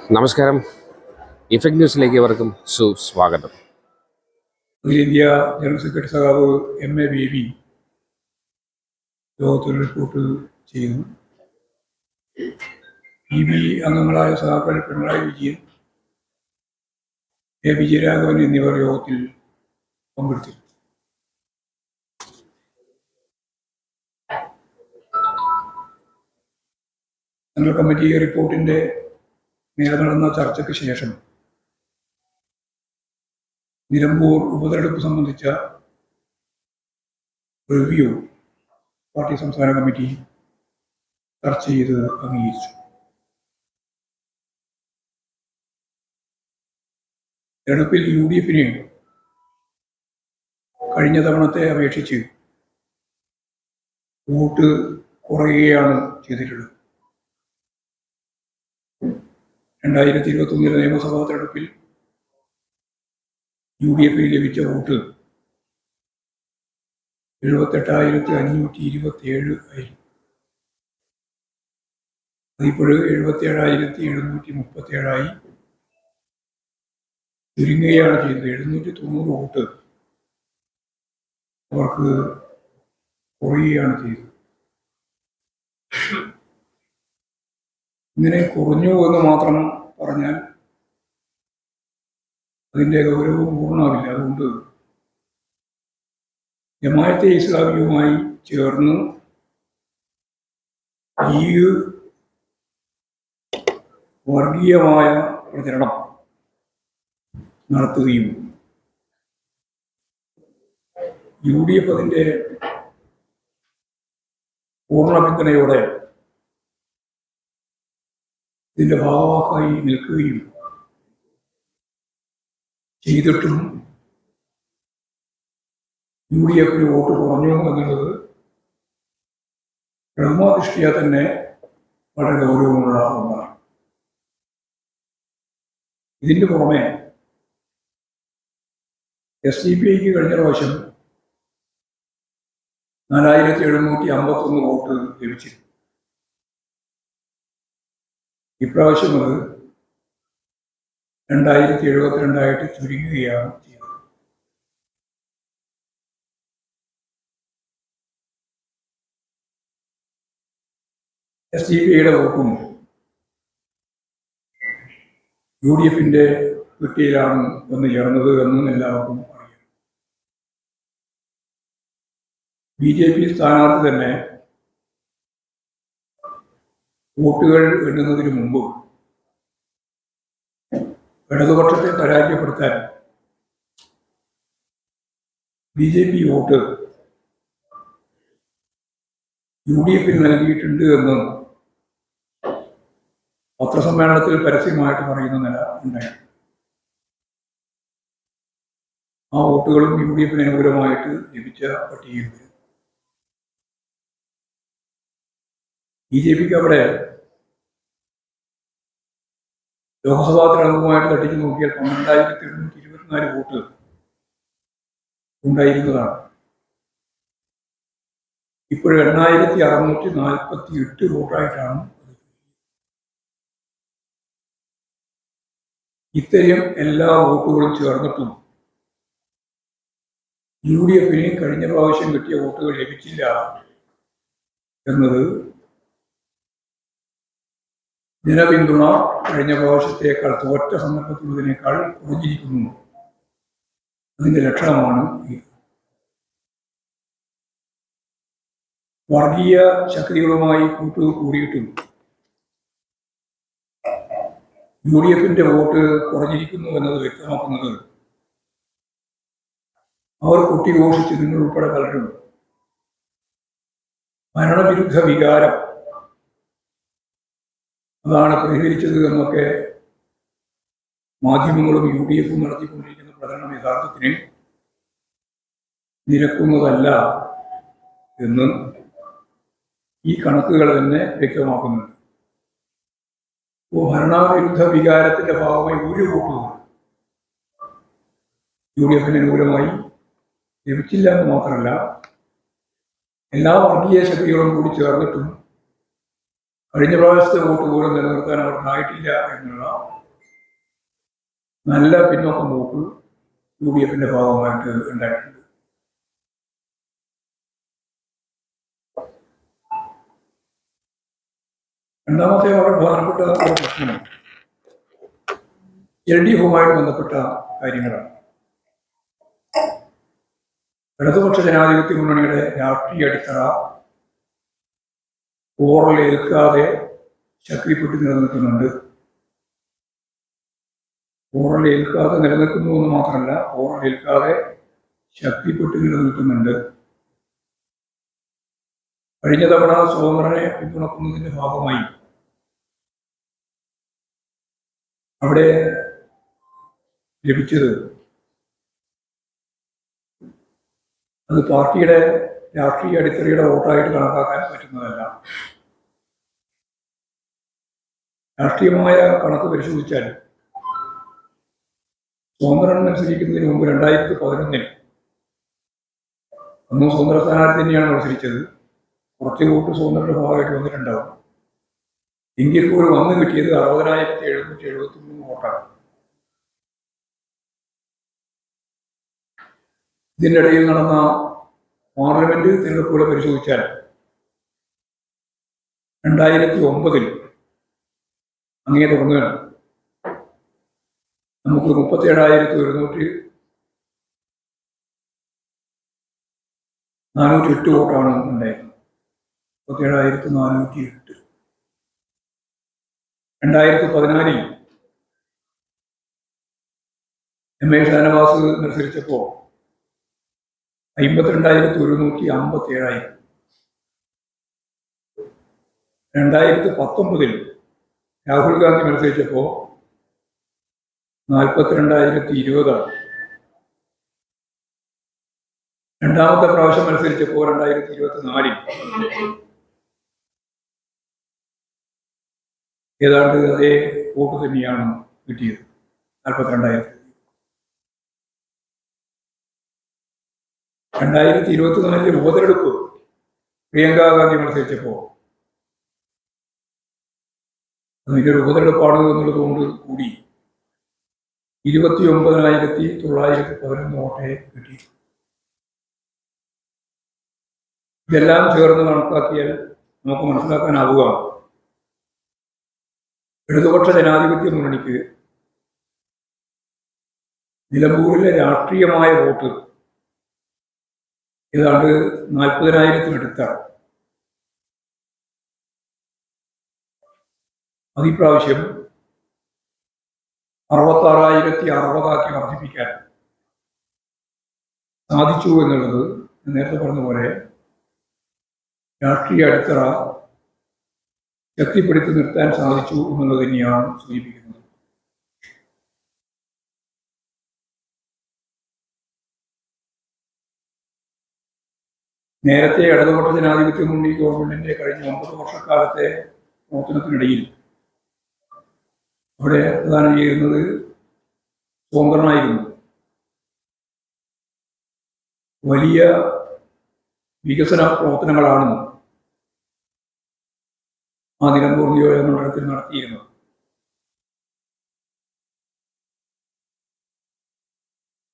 നമസ്കാരം. ഇഫക്ട് ന്യൂസിലേക്ക് ഇവർക്കും സുസ്വാഗതം. അഖിലേന്ത്യ ജനറൽ സെക്രട്ടറി സഖാവ് MA ബേബി യോഗത്തിൽ റിപ്പോർട്ട് ചെയ്യുന്നു. PB അംഗങ്ങളായ സഖാക്കൾ പിണറായി വിജയൻ, വിജയരാഘവൻ എന്നിവർ യോഗത്തിൽ പങ്കെടുത്തു. ജനറൽ കമ്മിറ്റി റിപ്പോർട്ടിന്റെ നേരെ നടന്ന ചർച്ചയ്ക്ക് ശേഷം നിലമ്പൂർ ഉപതെരഞ്ഞെടുപ്പ് സംബന്ധിച്ച റിവ്യൂ പാർട്ടി സംസ്ഥാന കമ്മിറ്റി ചർച്ച ചെയ്ത് അംഗീകരിച്ചു. തെരഞ്ഞെടുപ്പിൽ UDF കഴിഞ്ഞ തവണത്തെ അപേക്ഷിച്ച് വോട്ട് കുറയുകയാണ് ചെയ്തിട്ടുള്ളത്. 2021 നിയമസഭാ തെരഞ്ഞെടുപ്പിൽ UDF ലഭിച്ച വോട്ട് 78,527 ആയിരുന്നു. അതിപ്പോൾ 77,737 ചുരുങ്ങുകയാണ് ചെയ്തത്. 790 വോട്ട് അവർക്ക് കുറയുകയാണ് ചെയ്തത്. ഇങ്ങനെ കുറഞ്ഞു എന്ന് മാത്രം പറഞ്ഞാൽ അതിൻ്റെ ഗൗരവം പൂർണ്ണമാവില്ല. അതുകൊണ്ട് ജമാഅത്തെ ഇസ്ലാമിയുമായി ചേർന്ന് ഈ വർഗീയമായ പ്രചരണം നടത്തുകയും UDF അതിൻ്റെ പൂർണ്ണ പിന്തുണയോടെ ഇതിൻ്റെ ഭാഗമായി നിൽക്കുകയും ചെയ്തിട്ടും UDF വോട്ട് കുറഞ്ഞു എന്നുള്ളത് പ്രഥമാദൃഷ്ടിയ തന്നെ വളരെ ഗൗരവമുള്ള ഒന്നാണ്. ഇതിൻ്റെ പുറമെ SDPIക്ക് കഴിഞ്ഞ പ്രാവശ്യം 4,751 വോട്ട് ലഭിച്ചിരുന്നു. ഇപ്രാവശ്യം അത് 2,072 ചുരുങ്ങുകയാണ് ചെയ്തത്. SDPIയുടെ വോട്ടും UDFന്റെ കുറ്റിയിലാണ് വന്ന് ചേർന്നത് എന്നും എല്ലാവർക്കും അറിയാം. BJP സ്ഥാനാർത്ഥി തന്നെ വോട്ടുകൾ എണ്ണുന്നതിന് മുമ്പ് ഇടതുപക്ഷത്തെ പരാജയപ്പെടുത്താൻ BJP വോട്ട് UDF നൽകിയിട്ടുണ്ട് എന്ന് പത്രസമ്മേളനത്തിൽ പരസ്യമായിട്ട് പറയുന്ന നില ഉണ്ടായി. ആ വോട്ടുകളും UDF അനുകൂലമായിട്ട് ലഭിച്ച പട്ടികയിൽ വരും. BJPക്ക് അവിടെ ലോക്സഭാ തെരഞ്ഞെടുപ്പുമായിട്ട് തട്ടിച്ചു നോക്കിയാൽ 12,824 വോട്ട് ഉണ്ടായിരുന്നതാണ്. ഇപ്പോൾ 8,648 വോട്ടായിട്ടാണ്. ഇത്തരം എല്ലാ വോട്ടുകളും ചേർന്നിട്ടും UDF കഴിഞ്ഞ പ്രാവശ്യം കിട്ടിയ വോട്ടുകൾ ലഭിച്ചില്ല എന്നത് ജനപിന്തുണ കഴിഞ്ഞ പ്രാവശ്യത്തേക്കാൾ തോറ്റ സന്ദർഭത്തിലുള്ളതിനേക്കാൾ കുറഞ്ഞിരിക്കുന്നു. അതിൻ്റെ ലക്ഷണമാണ് ഇത്. വർഗീയ ശക്തികളുമായി കൂട്ടുകൂടിയിട്ടും UDFന്റെ വോട്ട് കുറഞ്ഞിരിക്കുന്നു എന്നത് വ്യക്തമാക്കുന്നത് അവർ കുട്ടിഘോഷിച്ച് നിന്നുൾപ്പെടെ പലരും ഭരണവിരുദ്ധ വികാരം അതാണ് പ്രതികരിച്ചത് എന്നൊക്കെ മാധ്യമങ്ങളും UDFും നടത്തിക്കൊണ്ടിരിക്കുന്ന പ്രചരണം യഥാർത്ഥത്തിന് നിരക്കുന്നതല്ല എന്ന് ഈ കണക്കുകൾ തന്നെ വ്യക്തമാക്കുന്നുണ്ട്. അപ്പോൾ ഭരണവിരുദ്ധ വികാരത്തിന്റെ ഭാഗമായി ഒരു വോട്ടുകൾ UDFന് അനുകൂലമായി ലഭിച്ചില്ല എന്ന് മാത്രമല്ല, എല്ലാ വർഗീയ ശക്തികളും കൂടി ചേർന്നിട്ടും കഴിഞ്ഞ പ്രാവശ്യത്തെ വോട്ട് പോലും നിലനിർത്താൻ അവർക്കായിട്ടില്ല എന്നുള്ള നല്ല പിന്നോക്കം പോക്ക് UDF-ന്റെ ഭാഗമായിട്ട് ഉണ്ടായിട്ടുണ്ട്. രണ്ടാമത്തെ വളരെ പ്രധാനപ്പെട്ട ഒരു പ്രശ്നം LDF-വുമായിട്ട് ബന്ധപ്പെട്ട കാര്യങ്ങളാണ്. ഇടതുപക്ഷ ജനാധിപത്യ മുന്നണിയുടെ രാഷ്ട്രീയ അടിത്തറ ഓറലേൽക്കാതെ ശക്തിപ്പെട്ട് നിലനിൽക്കുന്നുണ്ട്. ഓറലേൽക്കാതെ നിലനിൽക്കുന്നു എന്ന് മാത്രമല്ല, ഓറലേൽക്കാതെ ശക്തിപ്പെട്ട് നിലനിൽക്കുന്നുണ്ട്. കഴിഞ്ഞ തവണ സ്വതന്ത്രനെ പിന്തുണക്കുന്നതിന്റെ ഭാഗമായി അവിടെ ലഭിച്ചത് അത് പാർട്ടിയുടെ രാഷ്ട്രീയ അടിത്തറയുടെ വോട്ടായിട്ട് കണക്കാക്കാൻ പറ്റുന്നതല്ല. രാഷ്ട്രീയമായ കണക്ക് പരിശോധിച്ചാൽ സ്വതന്ത്രൻ മത്സരിക്കുന്നതിന് മുമ്പ് 2011 അന്നും സ്വതന്ത്ര സ്ഥാനാർത്ഥി തന്നെയാണ് മത്സരിച്ചത്. കുറച്ച് വോട്ട് സ്വതന്ത്രന്റെ ഭാഗമായിട്ട് വന്നിട്ടുണ്ടാവും. എങ്കിൽ പോലും വന്നു കിട്ടിയത് 60,773 വോട്ടാണ്. ഇതിൻ്റെ ഇടയിൽ നടന്ന പാർലമെന്റ് തിരഞ്ഞെടുപ്പുകളെ പരിശോധിച്ചാൽ 2009 അങ്ങേ തുടങ്ങുകയാണ്. നമുക്ക് 37,408 വോട്ടാണ് ഉണ്ടായിരുന്നത്. 37,408. 2014 MA ഷാനവാസ് മത്സരിച്ചപ്പോൾ 52,157. 2019 രാഹുൽ ഗാന്ധി മത്സരിച്ചപ്പോൾ 42,020. രണ്ടാമത്തെ പ്രാവശ്യം മത്സരിച്ചപ്പോൾ 2024 ഏതാണ്ട് അതേ വോട്ട് തന്നെയാണ് കിട്ടിയത്, 42,000. 2024 ഉപതെരഞ്ഞെടുപ്പ് പ്രിയങ്ക ഗാന്ധി മത്സരിച്ചപ്പോൾ അതിൻ്റെ ഒരു ഉപതെരഞ്ഞെടുപ്പാണ് എന്നുള്ളത് കൊണ്ട് കൂടി 29,911 വോട്ടേ കിട്ടി. ഇതെല്ലാം ചേർന്ന് കണക്കാക്കിയാൽ നമുക്ക് മനസ്സിലാക്കാനാവുക ഇടതുപക്ഷ ജനാധിപത്യ മുന്നണിക്ക് നിലമ്പൂരിലെ രാഷ്ട്രീയമായ വോട്ട് ഏതാണ്ട് 40,000-അടുത്താണ്. അതിപ്രാവശ്യം 66,060 വർദ്ധിപ്പിക്കാൻ സാധിച്ചു എന്നുള്ളത് നേരത്തെ പറഞ്ഞ പോലെ രാഷ്ട്രീയ അടിത്തറ ശക്തിപ്പെടുത്തി നിർത്താൻ സാധിച്ചു എന്നുള്ളത് തന്നെയാണ് സൂചിപ്പിക്കുന്നത്. നേരത്തെ ഇടതുപക്ഷ ജനാധിപത്യ മുന്നണി ഗവൺമെന്റിന്റെ കഴിഞ്ഞ 9 വർഷക്കാലത്തെ പ്രവർത്തനത്തിനിടയിൽ അവിടെ പ്രധാനം ചെയ്യുന്നത് സ്വതന്ത്രനായിരുന്നു. വലിയ വികസന പ്രവർത്തനങ്ങളാണ് ആ നിലമ്പൂർ നിയോജകമണ്ഡലത്തിൽ നടത്തിയിരുന്നത്.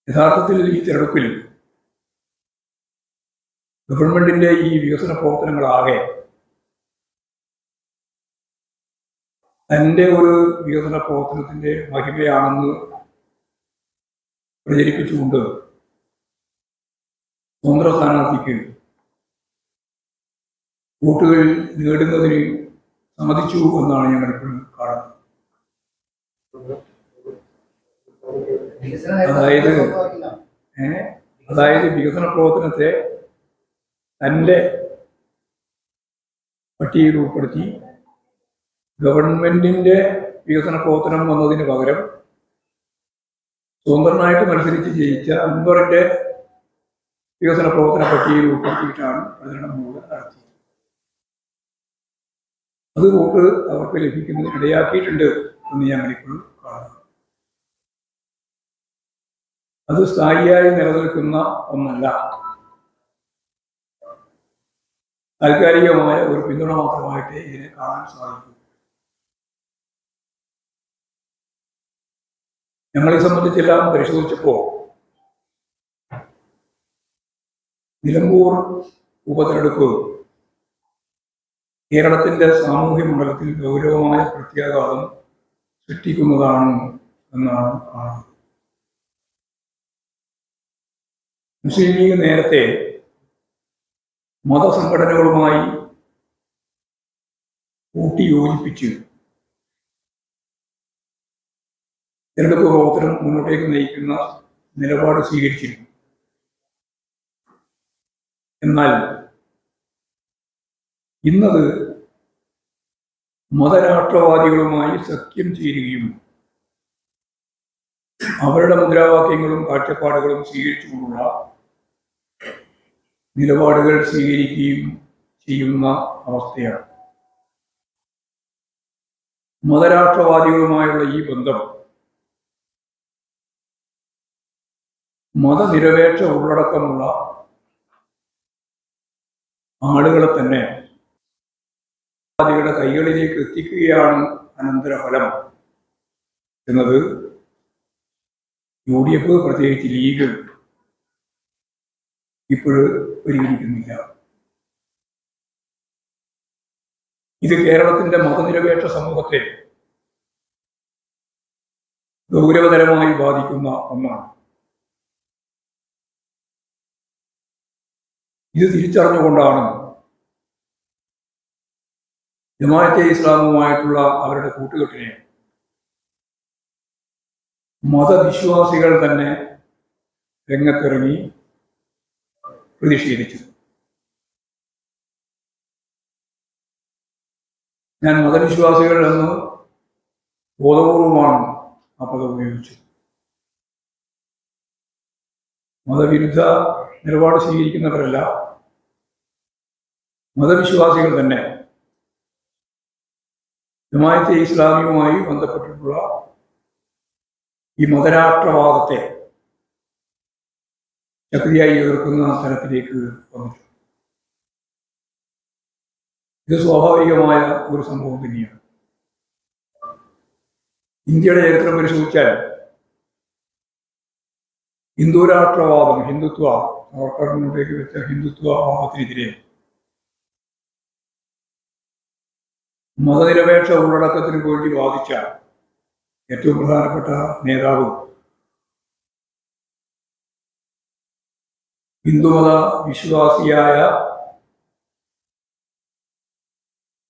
യഥാർത്ഥത്തിൽ ഈ തെരഞ്ഞെടുപ്പിൽ ഗവൺമെന്റിന്റെ ഈ വികസന പ്രവർത്തനങ്ങളാകെ തൻ്റെ ഒരു വികസന പ്രവർത്തനത്തിന്റെ മഹിമയാണെന്ന് പ്രചരിപ്പിച്ചുകൊണ്ട് സ്വതന്ത്ര സ്ഥാനാർത്ഥിക്ക് വോട്ടുകൾ നേടുന്നതിന് സാധിച്ചു എന്നാണ് ഞങ്ങളിപ്പോൾ കാണുന്നത്. അതായത് വികസന പ്രവർത്തനത്തെ തൻ്റെ പട്ടികയിൽ ഉൾപ്പെടുത്തി ഗവൺമെന്റിന്റെ വികസന പ്രവർത്തനം വന്നതിന് പകരം സ്വതന്ത്രനായിട്ട് മത്സരിച്ച് ജയിച്ച അൻവറിന്റെ വികസന പ്രവർത്തന പട്ടികയിൽ ഉൾപ്പെടുത്തിയിട്ടാണ് പ്രചരണം മുഴുവൻ നടത്തിയത്. അത് വോട്ട് അവർക്ക് ലഭിക്കുന്നതിന് ഇടയാക്കിയിട്ടുണ്ട് എന്ന് ഞങ്ങളിപ്പോൾ കാണുന്നു. അത് സ്ഥായിയായി നിലനിൽക്കുന്ന ഒന്നല്ല. താൽക്കാലികമായ ഒരു പിന്തുണ മാത്രമായിട്ട് ഇതിനെ കാണാൻ സാധിക്കും. ഞങ്ങളെ സംബന്ധിച്ചെല്ലാം പരിശോധിച്ചപ്പോൾ നിലമ്പൂർ ഉപതെരഞ്ഞെടുപ്പ് കേരളത്തിന്റെ സാമൂഹ്യ മണ്ഡലത്തിൽ ഗൗരവമായ പ്രത്യാഘാതം സൃഷ്ടിക്കുന്നതാണ് എന്നാണ് കാണുന്നത്. മുസ്ലിം ലീഗ് നേരത്തെ മതസംഘടനകളുമായി കൂട്ടിയോജിപ്പിച്ച് തെരഞ്ഞെടുപ്പ് പ്രവർത്തനം മുന്നോട്ടേക്ക് നയിക്കുന്ന നിലപാട് സ്വീകരിച്ചിരുന്നു. എന്നാൽ ഇന്നത് മതരാഷ്ട്രവാദികളുമായി സഖ്യം ചേരുകയും അവരുടെ മുദ്രാവാക്യങ്ങളും കാഴ്ചപ്പാടുകളും സ്വീകരിച്ചുകൊണ്ടുള്ള നിലപാടുകൾ സ്വീകരിക്കുകയും ചെയ്യുന്ന അവസ്ഥയാണ്. മതരാഷ്ട്രവാദികളുമായുള്ള ഈ ബന്ധം മതനിരപേക്ഷ ഉള്ളടക്കമുള്ള ആളുകളെ തന്നെ വാദികളുടെ കൈകളിലേക്ക് എത്തിക്കുകയാണ് അനന്തരഫലം എന്നത് UDF, പ്രത്യേകിച്ച് ലീഗ്, ഇപ്പോഴും പരിഗണിക്കുന്നില്ല. ഇത് കേരളത്തിന്റെ മതനിരപേക്ഷ സമൂഹത്തെ ഗൗരവതരമായി ബാധിക്കുന്ന ഒന്നാണ്. ഇത് തിരിച്ചറിഞ്ഞുകൊണ്ടാണ് ജമാഅത്തെ ഇസ്ലാമുമായിട്ടുള്ള അവരുടെ കൂട്ടുകെട്ടിനെ മതവിശ്വാസികൾ തന്നെ രംഗത്തിറങ്ങി പ്രതിഷേധിച്ചു. ഞാൻ മതവിശ്വാസികൾ എന്ന് ബോധപൂർവമാണ് ആ പദം ഉപയോഗിച്ചത്. മതവിരുദ്ധ നിലപാട് സ്വീകരിക്കുന്നവരല്ല, മതവിശ്വാസികൾ തന്നെ ജമാഅത്തെ ഇസ്ലാമിയുമായി ബന്ധപ്പെട്ടിട്ടുള്ള ഈ മതരാഷ്ട്രവാദത്തെ ശക്തിയായി എതിർക്കുന്ന തരത്തിലേക്ക് വന്നിട്ടുണ്ട്. ഇത് സ്വാഭാവികമായ ഒരു സംഭവം തന്നെയാണ്. ഇന്ത്യയുടെ ചരിത്രം പരിശോധിച്ചാൽ ഹിന്ദുരാഷ്ട്രവാദം, ഹിന്ദുത്വ, സർക്കാർ മുന്നോട്ടേക്ക് വെച്ച ഹിന്ദുത്വവാദത്തിനെതിരെ മതനിരപേക്ഷ ഉള്ളടക്കത്തിന് വേണ്ടി വാദിച്ച ഏറ്റവും പ്രധാനപ്പെട്ട നേതാവ് ഹിന്ദുമത വിശ്വാസിയായ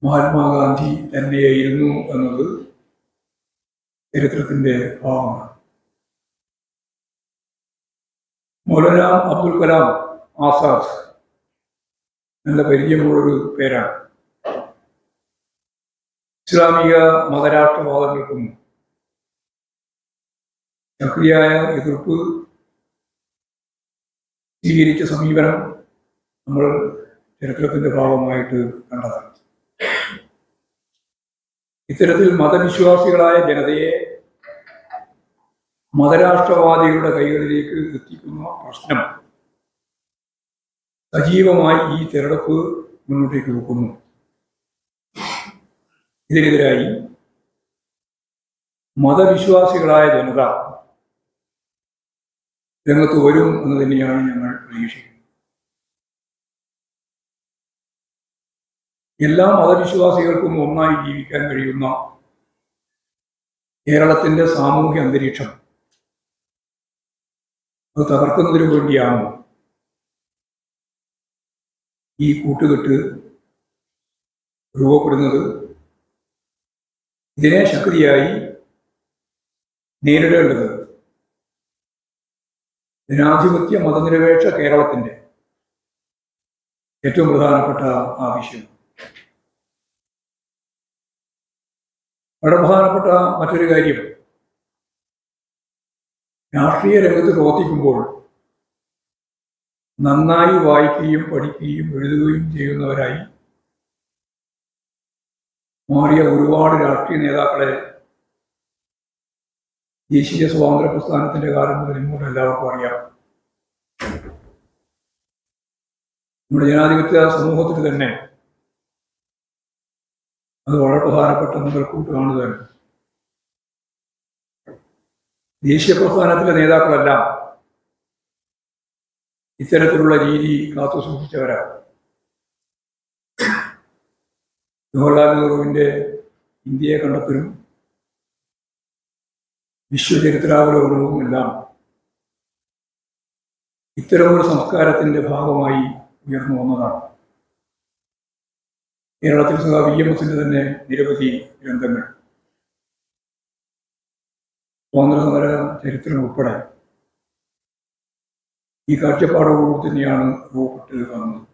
മഹാത്മാഗാന്ധി തന്നെയായിരുന്നു എന്നത് ചരിത്രത്തിന്റെ ഭാഗമാണ്. മൗലാന അബ്ദുൽ കലാം ആസാദ് നല്ല പരിചയമുള്ളൊരു പേരാണ്. ഇസ്ലാമിക മതരാഷ്ട്രവാദങ്ങൾക്കും ശക്തിയായ എതിർപ്പ് സ്വീകരിച്ച സമീപനം നമ്മൾ ചരിത്രത്തിന്റെ ഭാഗമായിട്ട് കണ്ടതാണ്. ഇത്തരത്തിൽ മതവിശ്വാസികളായ ജനതയെ മതരാഷ്ട്രവാദികളുടെ കൈകളിലേക്ക് എത്തിക്കുന്ന പ്രശ്നം സജീവമായി ഈ തെരഞ്ഞെടുപ്പ് മുന്നോട്ടേക്ക് വെക്കുന്നു. ഇതിനെതിരായി മതവിശ്വാസികളായ ജനത രംഗത്ത് വരും എന്ന് തന്നെയാണ് ഞങ്ങൾ പ്രതീക്ഷിക്കുന്നത്. എല്ലാ മതവിശ്വാസികൾക്കും ഒന്നായി ജീവിക്കാൻ കഴിയുന്ന കേരളത്തിന്റെ സാമൂഹ്യ അന്തരീക്ഷം അത് തകർക്കുന്നതിനു വേണ്ടിയാണ് ഈ കൂട്ടുകെട്ട് രൂപപ്പെടുന്നത്. ഇതിനെ ശക്തിയായി നേരിടേണ്ടത് ജനാധിപത്യ മതനിരപേക്ഷ കേരളത്തിന്റെ ഏറ്റവും പ്രധാനപ്പെട്ട ആവശ്യം. വളരെ പ്രധാനപ്പെട്ട മറ്റൊരു കാര്യം, രാഷ്ട്രീയ രംഗത്ത് പ്രവർത്തിക്കുമ്പോൾ നന്നായി വായിക്കുകയും പഠിക്കുകയും എഴുതുകയും ചെയ്യുന്നവരായി മാറിയ ഒരുപാട് രാഷ്ട്രീയ നേതാക്കളെ ദേശീയ സ്വാതന്ത്ര്യ പ്രസ്ഥാനത്തിന്റെ കാലം മുതൽ ഇങ്ങോട്ട് എല്ലാവർക്കും അറിയാം. നമ്മുടെ ജനാധിപത്യ സമൂഹത്തിൽ തന്നെ അത് വളരെ പ്രധാനപ്പെട്ട മുതൽക്കൂട്ട് കാണുകയാണ്. ദേശീയ പ്രസ്ഥാനത്തിലെ നേതാക്കളെല്ലാം ഇത്തരത്തിലുള്ള രീതി കാത്തു സൂക്ഷിച്ചവരാണ്. ജവഹർലാൽ നെഹ്റുവിൻ്റെ ഇന്ത്യയെ കണ്ടെത്തലും വിശ്വചരിത്രാവലോകനവും എല്ലാം ഇത്തരമൊരു സംസ്കാരത്തിൻ്റെ ഭാഗമായി ഉയർന്നു വന്നതാണ്. കേരളത്തിൽ VMSന്റെ തന്നെ നിരവധി ഗ്രന്ഥങ്ങൾ, സ്വാതന്ത്ര്യസമര ചരിത്രം ഉൾപ്പെടെ ഈ കാഴ്ചപ്പാടോടുകൂടി തന്നെയാണ് രൂപപ്പെട്ട് വന്നത്.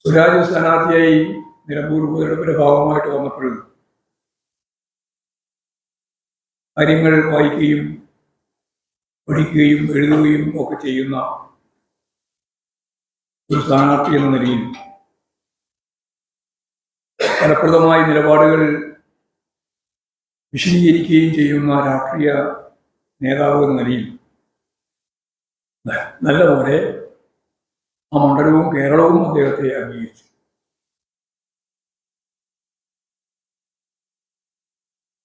സ്വരാജ് സ്ഥാനാർത്ഥിയായി നിലമ്പൂർ ഉപതെരഞ്ഞെടുപ്പിന്റെ ഭാഗമായിട്ട് വന്നപ്പോൾ കാര്യങ്ങൾ വായിക്കുകയും പഠിക്കുകയും എഴുതുകയും ഒക്കെ ചെയ്യുന്ന ഒരു സ്ഥാനാർത്ഥി എന്ന നിലയിൽ ഫലപ്രദമായ നിലപാടുകൾ വിശദീകരിക്കുകയും ചെയ്യുന്ന രാഷ്ട്രീയ നേതാവ് എന്ന നിലയിൽ നല്ലപോലെ ആ മണ്ഡലവും കേരളവും അദ്ദേഹത്തെ അംഗീകരിച്ചു.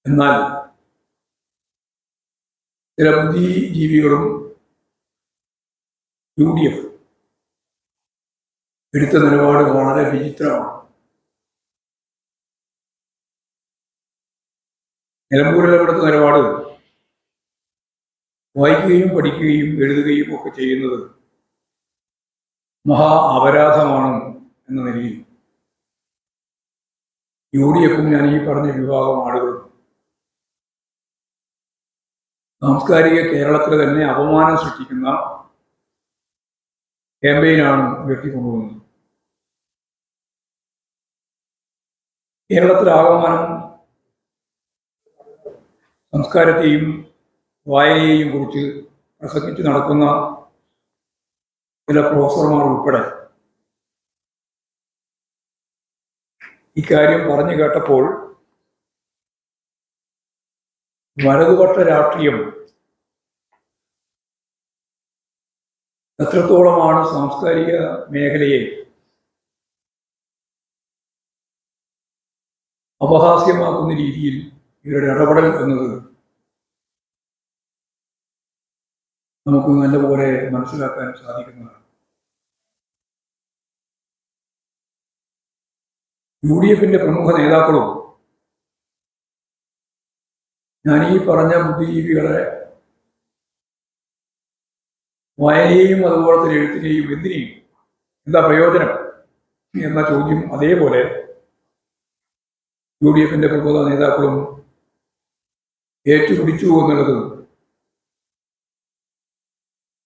എന്നാൽ ചില ബുദ്ധിജീവികളും UDF എടുത്ത നിലപാട് വളരെ വിചിത്രമാണ്. നിലമ്പൂരിലെടുത്ത നിലപാട് വായിക്കുകയും പഠിക്കുകയും എഴുതുകയും ഒക്കെ ചെയ്യുന്നത് മഹാ അപരാധമാണ് എന്ന നിലയിൽ UDFും ഞാൻ ഈ പറഞ്ഞ വിഭാഗം ആളുകളും സാംസ്കാരിക കേരളത്തിൽ തന്നെ അപമാനം സൃഷ്ടിക്കുന്ന ക്യാമ്പയിനാണ് ഉയർത്തിക്കൊണ്ടുവന്നത്. കേരളത്തിലാകമാനം സംസ്കാരത്തെയും വായനയെയും കുറിച്ച് പ്രസംഗിച്ച് നടക്കുന്ന ചില പ്രൊഫസർമാർ ഉൾപ്പെടെ ഇക്കാര്യം പറഞ്ഞു കേട്ടപ്പോൾ വലതുപക്ഷ രാഷ്ട്രീയം എത്രത്തോളമാണ് സാംസ്കാരിക മേഖലയെ അപഹാസ്യമാക്കുന്ന രീതിയിൽ ഇവരുടെ ഇടപെടൽ എന്നത് നമുക്ക് നല്ലപോലെ മനസ്സിലാക്കാൻ സാധിക്കുന്നതാണ്. UDFിന്റെ പ്രമുഖ നേതാക്കളും ഞാൻ ഈ പറഞ്ഞ ബുദ്ധിജീവികളെ വായനയെയും അതുപോലെ തന്നെ എഴുത്തിനെയും എന്തിനേയും എന്താ പ്രയോജനം എന്ന ചോദ്യം അതേപോലെ UDFിന്റെ പ്രമുഖ നേതാക്കളും ഏറ്റുപിടിച്ചു എന്നുള്ളത്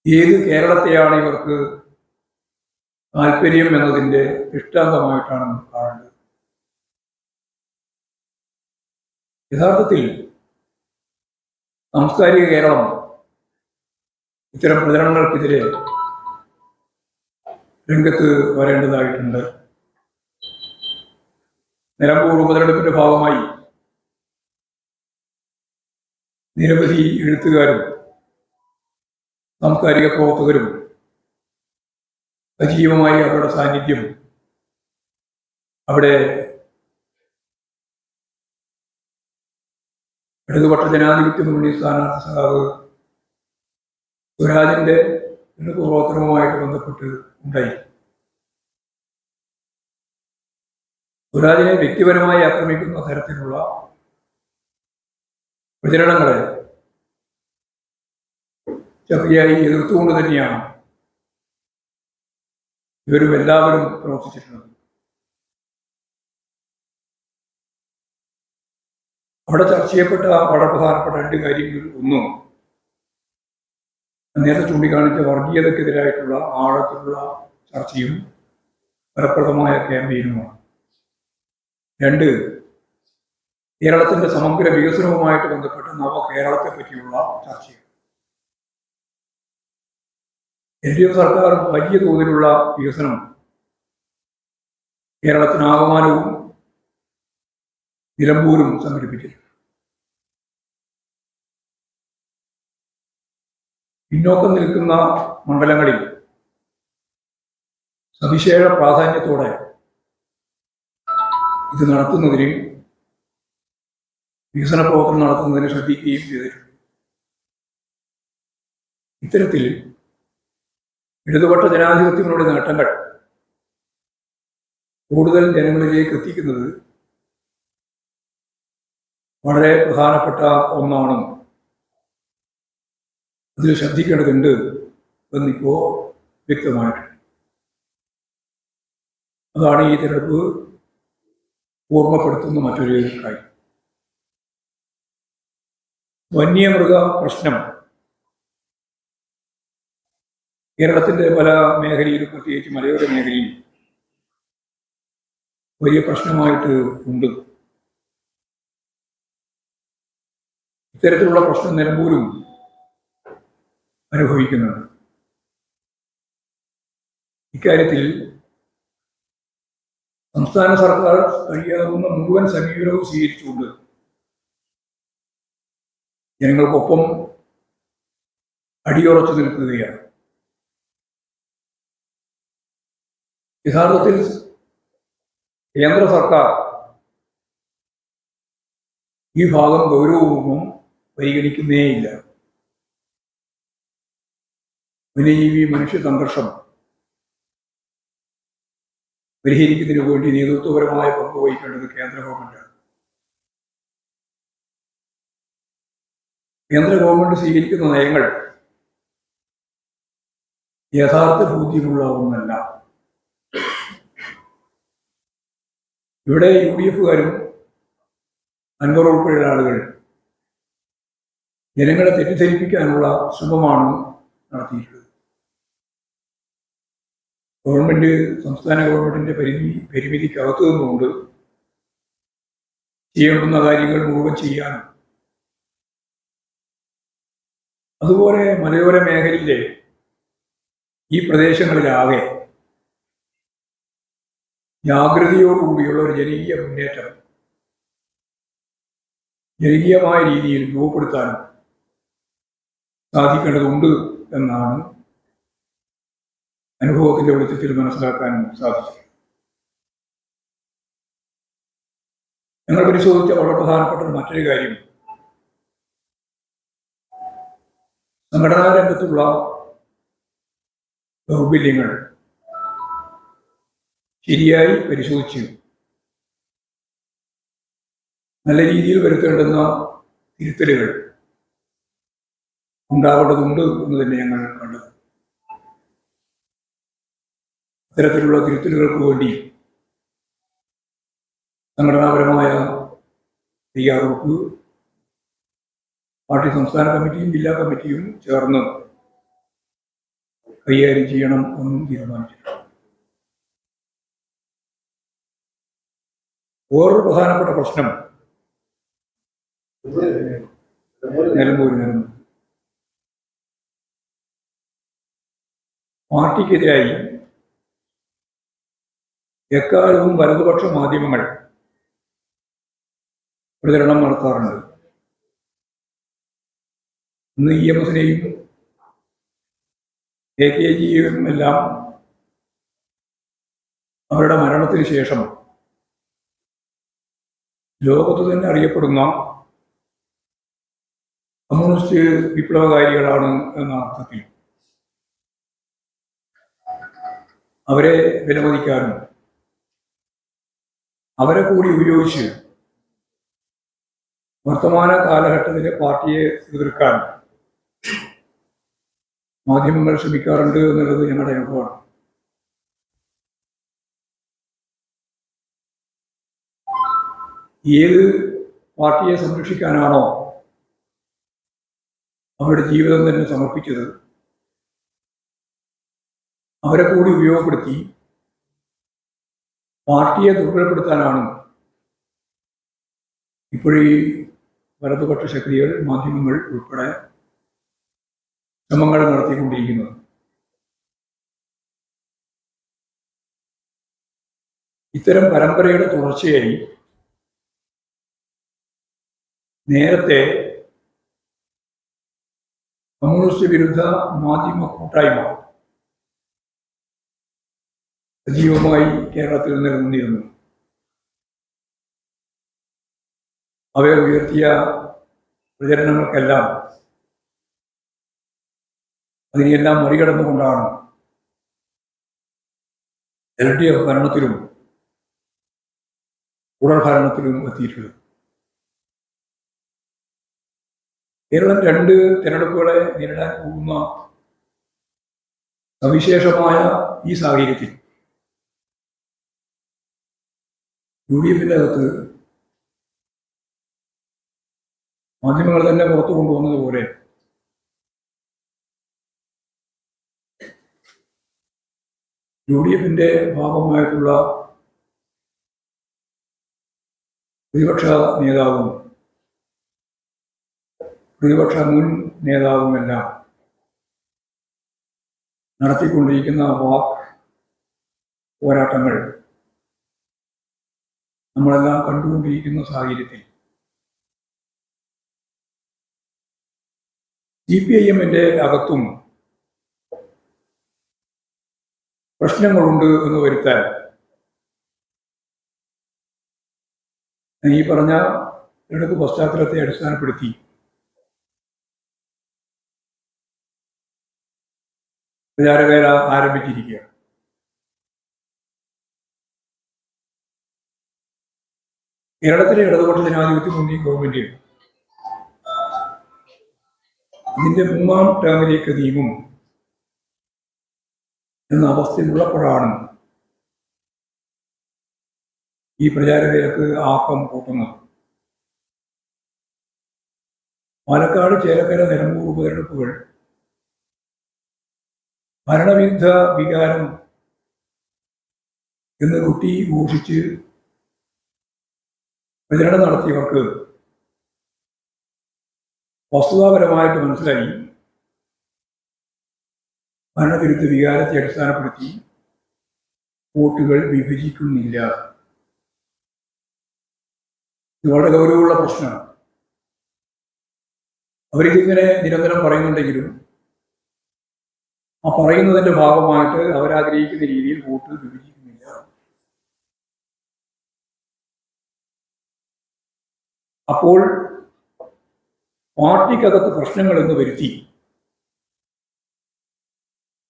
ഏത് കേരളത്തെയാണ് ഇവർക്ക് താല്പര്യം എന്നതിൻ്റെ ദൃഷ്ടാന്തമായിട്ടാണ് കാണേണ്ടത്. യഥാർത്ഥത്തിൽ സാംസ്കാരിക കേരളം ഇത്തരം പ്രചരണങ്ങൾക്കെതിരെ രംഗത്ത് വരേണ്ടതായിട്ടുണ്ട്. നിലമ്പൂർ ഉപതെരഞ്ഞെടുപ്പിന്റെ ഭാഗമായി നിരവധി എഴുത്തുകാരും സാംസ്കാരിക പ്രവർത്തകരും സജീവമായി അവരുടെ സാന്നിധ്യം അവിടെ ഇടതുപക്ഷ ജനാധിപത്യ മുന്നണി സ്ഥാനാർത്ഥി സഖാവ് സ്വരാജിന്റെ പ്രവർത്തനവുമായിട്ട് ബന്ധപ്പെട്ട് ഉണ്ടായി. സ്വരാജിനെ വ്യക്തിപരമായി ആക്രമിക്കുന്ന തരത്തിലുള്ള പ്രചരണങ്ങളെ ശക്തിയായി എതിർത്തുകൊണ്ട് തന്നെയാണ് ഇവരും എല്ലാവരും പ്രവർത്തിച്ചിട്ടുള്ളത്. അവിടെ ചർച്ച ചെയ്യപ്പെട്ട വളരെ പ്രധാനപ്പെട്ട രണ്ട് കാര്യങ്ങൾ, ഒന്ന് നേരത്തെ ചൂണ്ടിക്കാണിച്ച വർഗീയതക്കെതിരായിട്ടുള്ള ആഴത്തിലുള്ള ചർച്ചയും ഫലപ്രദമായ ക്യാമ്പയിനുമാണ്. രണ്ട്, കേരളത്തിന്റെ സമഗ്ര വികസനവുമായിട്ട് ബന്ധപ്പെട്ട നവകേരളത്തെ പറ്റിയുള്ള ചർച്ചയും. LDF സർക്കാർ വലിയ തോതിലുള്ള വികസനം കേരളത്തിനാകമാനവും നിലമ്പൂരും സംഘടിപ്പിച്ചിട്ടുണ്ട്. പിന്നോക്കം നിൽക്കുന്ന മണ്ഡലങ്ങളിൽ സവിശേഷ പ്രാധാന്യത്തോടെ ഇത് നടത്തുന്നതിന്, വികസന പ്രവർത്തനം നടത്തുന്നതിന് ശ്രദ്ധിക്കുകയും ചെയ്തിട്ടുണ്ട്. ഇത്തരത്തിൽ ഇടതുപക്ഷ ജനാധിപത്യങ്ങളുടെ നേട്ടങ്ങൾ കൂടുതൽ ജനങ്ങളിലേക്ക് എത്തിക്കുന്നത് വളരെ പ്രധാനപ്പെട്ട ഒന്നാണ്. അതിൽ ശ്രദ്ധിക്കേണ്ടതുണ്ട് എന്നിപ്പോൾ വ്യക്തമായിട്ടുണ്ട്. അതാണ് ഈ തിരഞ്ഞെടുപ്പ് ഓർമ്മപ്പെടുത്തുന്ന മറ്റൊരു കാര്യം. വന്യമൃഗ പ്രശ്നം കേരളത്തിൻ്റെ പല മേഖലയിലും, പ്രത്യേകിച്ച് മലയോര മേഖലയിൽ വലിയ പ്രശ്നമായിട്ട് ഉണ്ട്. ഇത്തരത്തിലുള്ള പ്രശ്നം നിലമ്പൂരും അനുഭവിക്കുന്നുണ്ട്. ഇക്കാര്യത്തിൽ സംസ്ഥാന സർക്കാർ കഴിയാവുന്ന മുഴുവൻ സമീപനവും സ്വീകരിച്ചുകൊണ്ട് ജനങ്ങൾക്കൊപ്പം അടിയുറച്ചു നിൽക്കുകയാണ്. യഥാർത്ഥത്തിൽ കേന്ദ്ര സർക്കാർ ഈ ഭാഗം ഗൗരവപൂർവ്വം പരിഗണിക്കുന്നേയില്ല. വന്യജീവി മനുഷ്യ സംഘർഷം പരിഹരിക്കുന്നതിന് വേണ്ടി നേതൃത്വപരമായ പങ്ക് വഹിക്കേണ്ടത് കേന്ദ്ര ഗവൺമെന്റാണ്. കേന്ദ്ര ഗവൺമെന്റ് സ്വീകരിക്കുന്ന നയങ്ങൾ യഥാർത്ഥ ബോധ്യമുള്ള ഒന്നല്ല. ഇവിടെ UDF-കാരും അൻവർ ഉൾപ്പെടെയുള്ള ആളുകൾ ജനങ്ങളെ തെറ്റിദ്ധരിപ്പിക്കാനുള്ള ശ്രമമാണ് നടത്തിയിട്ടുള്ളത്. ഗവൺമെന്റ്, സംസ്ഥാന ഗവൺമെന്റിന്റെ പരിമിതിക്കകത്തു നിന്നുകൊണ്ട് ചെയ്യേണ്ടുന്ന കാര്യങ്ങൾ മുഴുവൻ ചെയ്യാനും, അതുപോലെ മലയോര മേഖലയിലെ ഈ പ്രദേശങ്ങളിലാകെ ജാഗ്രതയോടുകൂടിയുള്ള ഒരു ജനകീയ മുന്നേറ്റം ജനകീയമായ രീതിയിൽ രൂപപ്പെടുത്താനും സാധിക്കേണ്ടതുണ്ട് എന്നാണ് അനുഭവത്തിന്റെ വെളിച്ചത്തിൽ മനസ്സിലാക്കാൻ സാധിച്ചത്. ഞങ്ങൾ പരിശോധിച്ച വളരെ പ്രധാനപ്പെട്ട മറ്റൊരു കാര്യം, സംഘടനാ രംഗത്തുള്ള ദൗർബല്യങ്ങൾ ശരിയായി പരിശോധിച്ച് നല്ല രീതിയിൽ വരുത്തേണ്ടുന്ന തിരുത്തലുകൾ ഉണ്ടാവേണ്ടതുണ്ട് എന്ന് തന്നെ ഞങ്ങൾ കണ്ടത്. അത്തരത്തിലുള്ള തിരുത്തലുകൾക്ക് വേണ്ടി സംഘടനാപരമായ തയ്യാറെടുപ്പ് പാർട്ടി സംസ്ഥാന കമ്മിറ്റിയും ജില്ലാ കമ്മിറ്റിയും ചേർന്ന് കൈകാര്യം ചെയ്യണം എന്നും തീരുമാനിച്ചിട്ടുണ്ട്. വേറൊരു പ്രധാനപ്പെട്ട പ്രശ്നം നിലമ്പൂർ പാർട്ടിക്കെതിരായി എക്കാലവും വലതുപക്ഷ മാധ്യമങ്ങൾ പ്രചരണം നടത്താറുണ്ട്. ഇന്ന് EMS-നെയും AKG-യും എല്ലാം അവരുടെ മരണത്തിന് ശേഷം ലോകത്ത് തന്നെ അറിയപ്പെടുന്ന കമ്മ്യൂണിസ്റ്റ് വിപ്ലവകാരികളാണ് എന്ന അർത്ഥത്തിൽ അവരെ വിലമതിക്കാനും അവരെ കൂടി ഉപയോഗിച്ച് വർത്തമാന കാലഘട്ടത്തിലെ പാർട്ടിയെ എതിർക്കാൻ മാധ്യമങ്ങൾ ശ്രമിക്കാറുണ്ട് എന്നുള്ളത് ഞങ്ങളുടെ അനുഭവമാണ്. ഏത് പാർട്ടിയെ സംരക്ഷിക്കാനാണോ അവരുടെ ജീവിതം തന്നെ സമർപ്പിച്ചത്, അവരെ കൂടി ഉപയോഗപ്പെടുത്തി പാർട്ടിയെ ദുർബലപ്പെടുത്താനാണ് ഇപ്പോഴീ വലതുപക്ഷ ശക്തികൾ, മാധ്യമങ്ങൾ ഉൾപ്പെടെ ശ്രമങ്ങൾ നടത്തിക്കൊണ്ടിരിക്കുന്നത്. ഇത്തരം പരമ്പരയുടെ തുടർച്ചയായി നേരത്തെ കമ്മ്യൂണിസ്റ്റ് കമ്മ്യൂണിസ്റ്റ് വിരുദ്ധ മാധ്യമ കൂട്ടായ്മ സജീവമായി കേരളത്തിൽ നിലനിന്നിരുന്നു. അവർ ഉയർത്തിയ പ്രചരണങ്ങൾക്കെല്ലാം അതിനെയെല്ലാം മറികടന്നുകൊണ്ടാണ് LDF ഭരണത്തിലും തുടർ ഭരണത്തിലും എത്തിയിട്ടുള്ളത്. കേരളം 2 തെരഞ്ഞെടുപ്പുകളെ നേരിടാൻ പോകുന്ന സവിശേഷമായ ഈ സാഹചര്യത്തിൽ UDFിൻ്റെ അകത്ത് മാധ്യമങ്ങൾ തന്നെ പുറത്തു കൊണ്ടുവന്നതുപോലെ UDFിൻ്റെ ഭാഗമായിട്ടുള്ള പ്രതിപക്ഷ നേതാവും പ്രതിപക്ഷ മുൻ നേതാവുമെല്ലാം നടത്തിക്കൊണ്ടിരിക്കുന്ന വാക്ക് പോരാട്ടങ്ങൾ നമ്മളെല്ലാം കണ്ടുകൊണ്ടിരിക്കുന്ന സാഹചര്യത്തിൽ CPIMന്റെ അകത്തും പ്രശ്നങ്ങളുണ്ട് എന്ന് വരുത്താൻ ഈ പറഞ്ഞ തെരഞ്ഞെടുപ്പ് പശ്ചാത്തലത്തെ അടിസ്ഥാനപ്പെടുത്തി പ്രചാരവേല ആരംഭിച്ചിരിക്കുക. കേരളത്തിലെ ഇടതുപക്ഷ ജനാധിപത്യ മുന്നണി ഗവൺമെന്റ് ഇതിന്റെ 3ാം ടേമിലേക്ക് നീങ്ങും എന്ന അവസ്ഥയിലുള്ളപ്പോഴാണ് ഈ പ്രചാരവേലക്ക് ആക്കം കൂട്ടുന്നത്. പാലക്കാട്, ചേലക്കര, നിലമ്പൂർ ഉപതെരഞ്ഞെടുപ്പുകൾ ഭരണവിരുദ്ധ വികാരം എന്ന് കുട്ടി ഘോഷിച്ച് പ്രചരണം നടത്തിയവർക്ക് വസ്തുതാപരമായിട്ട് മനസ്സിലായി ഭരണവിരുദ്ധ വികാരത്തെ അടിസ്ഥാനപ്പെടുത്തി വോട്ടുകൾ വിഭജിക്കുന്നില്ല. ഇത് വളരെ ഗൗരവമുള്ള പ്രശ്നമാണ്. അവരിതിങ്ങനെ നിരന്തരം പറയുന്നുണ്ടെങ്കിലും ആ പറയുന്നതിന്റെ ഭാഗമായിട്ട് അവരാഗ്രഹിക്കുന്ന രീതിയിൽ വോട്ട് വിഭജിക്കുന്നില്ല. അപ്പോൾ പാർട്ടിക്കകത്ത് പ്രശ്നങ്ങൾ എന്ന് വരുത്തി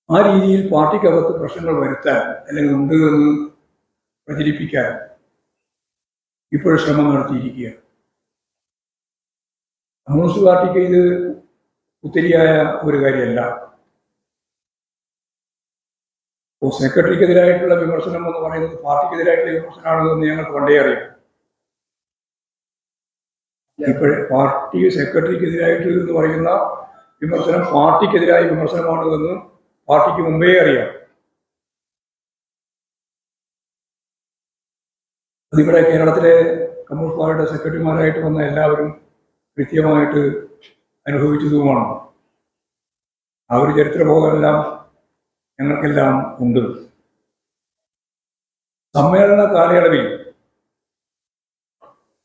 ആ രീതിയിൽ പാർട്ടിക്കകത്ത് പ്രശ്നങ്ങൾ വരുത്താൻ അല്ലെങ്കിൽ ഉണ്ട് എന്ന് പ്രചരിപ്പിക്കാൻ ഇപ്പോൾ ശ്രമം നടത്തിയിരിക്കുക. കമ്മ്യൂണിസ്റ്റ് പാർട്ടിക്ക് ഇത് ഒത്തിരിയായ ഒരു കാര്യമല്ല. ഇപ്പോൾ സെക്രട്ടറിക്കെതിരായിട്ടുള്ള വിമർശനം എന്ന് പറയുന്നത് പാർട്ടിക്കെതിരായിട്ടുള്ള വിമർശനമാണെന്ന് ഞങ്ങൾക്ക് പണ്ടേ അറിയാം. ഇപ്പോൾ പാർട്ടി സെക്രട്ടറിക്കെതിരായിട്ട് എന്ന് പറയുന്ന വിമർശനം പാർട്ടിക്കെതിരായ വിമർശനമാണ് എന്ന് പാർട്ടിക്ക് മുമ്പേ അറിയാം. അതിവിടെ കേരളത്തിലെ കമ്മ്യൂണിസ്റ്റ് പാർട്ടിയുടെ സെക്രട്ടറിമാരായിട്ട് വന്ന എല്ലാവരും കൃത്യമായിട്ട് അനുഭവിച്ചതുമാണ്. ആ ഒരു ചരിത്രബോധമെല്ലാം ഞങ്ങൾക്കെല്ലാം ഉണ്ട്. സമ്മേളന കാലയളവിൽ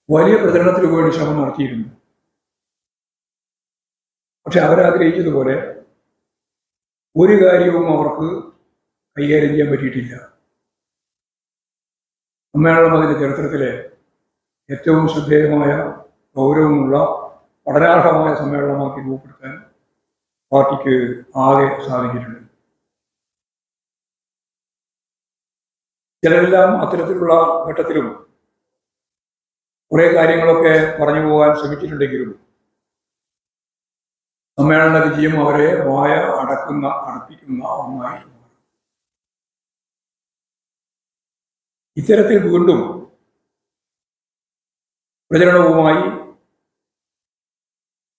വലിയ പ്രചരണത്തിന് വേണ്ടി ശ്രമം നടത്തിയിരുന്നു. പക്ഷെ അവരാഗ്രഹിച്ചതുപോലെ ഒരു കാര്യവും അവർക്ക് കൈകാര്യം ചെയ്യാൻ പറ്റിയിട്ടില്ല. സമ്മേളനം അതിൻ്റെ ചരിത്രത്തിലെ ഏറ്റവും ശ്രദ്ധേയമായ ഗൗരവമുള്ള പഠനാർഹമായ സമ്മേളനമാക്കി രൂപപ്പെടുത്താൻ പാർട്ടിക്ക് ആകെ സാധിച്ചിട്ടുണ്ട്. ചിലരെല്ലാം അത്തരത്തിലുള്ള ഘട്ടത്തിലും കുറേ കാര്യങ്ങളൊക്കെ പറഞ്ഞു പോകാൻ ശ്രമിച്ചിട്ടുണ്ടെങ്കിലും സമ്മേളന വിജയം അവരെ വായ അടപ്പിക്കുന്ന ഒന്നായി. ഇത്തരത്തിൽ വീണ്ടും പ്രചരണവുമായി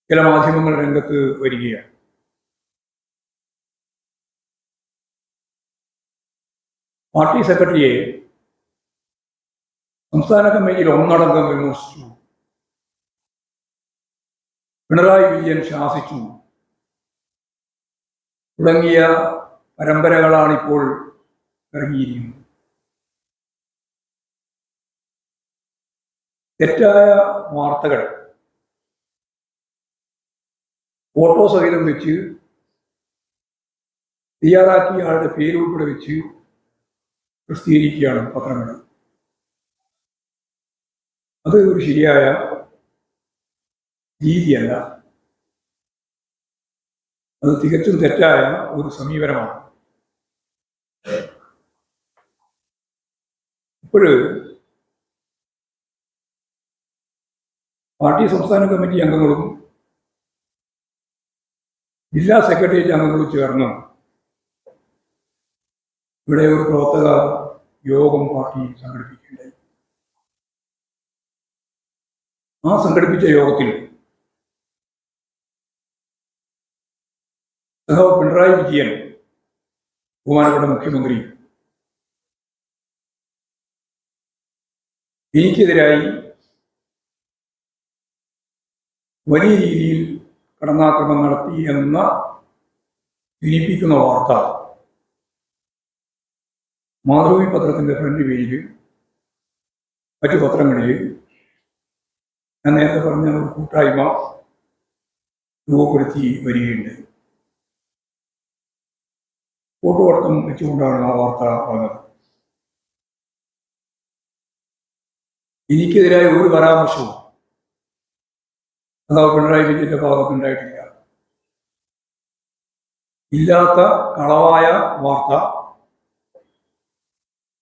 ചില മാധ്യമങ്ങൾ രംഗത്ത് വരികയാണ്. പാർട്ടി സെക്രട്ടറിയെ സംസ്ഥാന കമ്മിറ്റിയിൽ ഒന്നടങ്കം വിമർശിച്ചു, പിണറായി വിജയൻ ശാസിച്ചു തുടങ്ങിയ പരമ്പരകളാണിപ്പോൾ ഇറങ്ങിയിരിക്കുന്നത്. തെറ്റായ വാർത്തകൾ ഫോട്ടോ സഹിതം വെച്ച് തയ്യാറാക്കിയ ആളുടെ പേര് ഉൾപ്പെടെ വെച്ച് പ്രസിദ്ധീകരിക്കുകയാണ് പത്രങ്ങൾ. അത് ഒരു ശരിയായ രീതിയല്ല. അത് തികച്ചും തെറ്റായ ഒരു സമീപനമാണ്. ഇപ്പോൾ പാർട്ടി സംസ്ഥാന കമ്മിറ്റി അംഗങ്ങളും ജില്ലാ സെക്രട്ടേറിയറ്റ് അംഗങ്ങളും ചേർന്ന് ഇവിടെ ഒരു പ്രവർത്തക യോഗം പാർട്ടി സംഘടിപ്പിക്കുകയുണ്ടായി. ആ സംഘടിപ്പിച്ച യോഗത്തിൽ പിണറായി വിജയൻ, ബഹുമാനപ്പെട്ട മുഖ്യമന്ത്രി, എനിക്കെതിരായി വലിയ രീതിയിൽ കടന്നാക്രമണം നടത്തി എന്ന ധരിപ്പിക്കുന്ന വാർത്ത മാതൃഭൂമി പത്രത്തിൻ്റെ ഫ്രണ്ട് പേജിൽ, മറ്റു പത്രങ്ങളിൽ ഞാൻ നേരത്തെ പറഞ്ഞ ഒരു കൂട്ടായ്മ രൂപപ്പെടുത്തി വരികയുണ്ട്. ഫോട്ടോ അടക്കം വെച്ചുകൊണ്ടാണ് ആ വാർത്ത വന്നത്. എനിക്കെതിരായ ഒരു പരാമർശവും അതാ പിണറായി വിജയന്റെ ഭാഗത്തുണ്ടായിട്ടില്ല. ഇല്ലാത്ത കളവായ വാർത്ത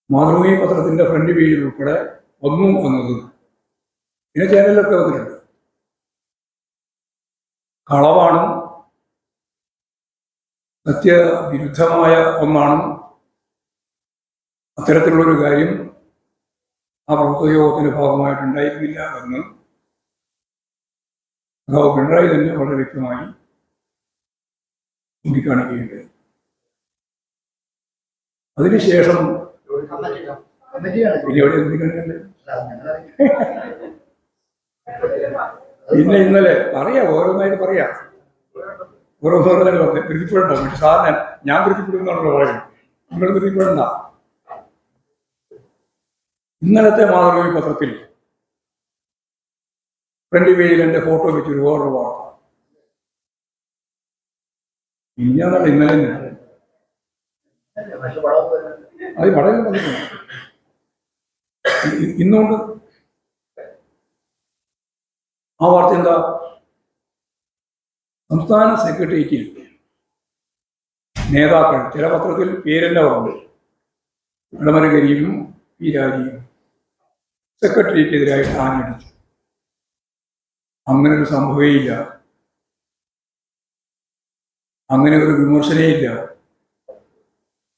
മാതൃഭൂമി പത്രത്തിന്റെ ഫ്രണ്ട് പേജിൽ ഉൾപ്പെടെ വന്നു എന്നത് പിന്നെ ചാനലിലൊക്കെ വന്നിട്ടുണ്ട്. കളവാണ്, സത്യവിരുദ്ധമായ ഒന്നാണ്. അത്തരത്തിലുള്ളൊരു കാര്യം ആ പ്രവർത്തക യോഗത്തിന്റെ ഭാഗമായിട്ടുണ്ടായിരുന്നില്ല എന്ന് പിണറായി തന്നെ വളരെ വ്യക്തമായി ചൂണ്ടിക്കാണിക്കുകയുണ്ട്. അതിനുശേഷം പിന്നെ എവിടെ ചൂണ്ടിക്കാണിക്കണ്ടേ? പിന്നെ ഇന്നലെ പറയാം, ഓരോന്നായിട്ട് പറയാം, ഓരോന്നോരോന്നായിട്ട് പറഞ്ഞു തൃപ്തിപ്പെടണ്ട. പക്ഷെ സാറിന് ഞാൻ തൃപ്തിപ്പെടുന്നാണല്ലോ പറയുന്നത്, നിങ്ങൾ തൃപ്തിപ്പെടണ്ട. ഇന്നലത്തെ മാതൃഭൂമി പത്രത്തിൽ ഫ്രണ്ട് പേജിൽ എൻ്റെ ഫോട്ടോ വെച്ചൊരു വേറൊരു വാർത്ത. ഇന്നലെ അത് വളരെ വന്നിട്ടുണ്ട്. ഇന്നുകൊണ്ട് ആ വാർത്ത എന്താ? സംസ്ഥാന സെക്രട്ടേറിയറ്റിൽ നേതാക്കൾ, ചില പത്രത്തിൽ പേരെല്ലാം ഉണ്ട്, ഇടമരകരിയും പി രാജിയും സെക്രട്ടറിക്കെതിരായിട്ട് ആഞ്ഞടിച്ചു. അങ്ങനെ ഒരു സംഭവമേ ഇല്ല, അങ്ങനെ ഒരു വിമർശനേ ഇല്ല.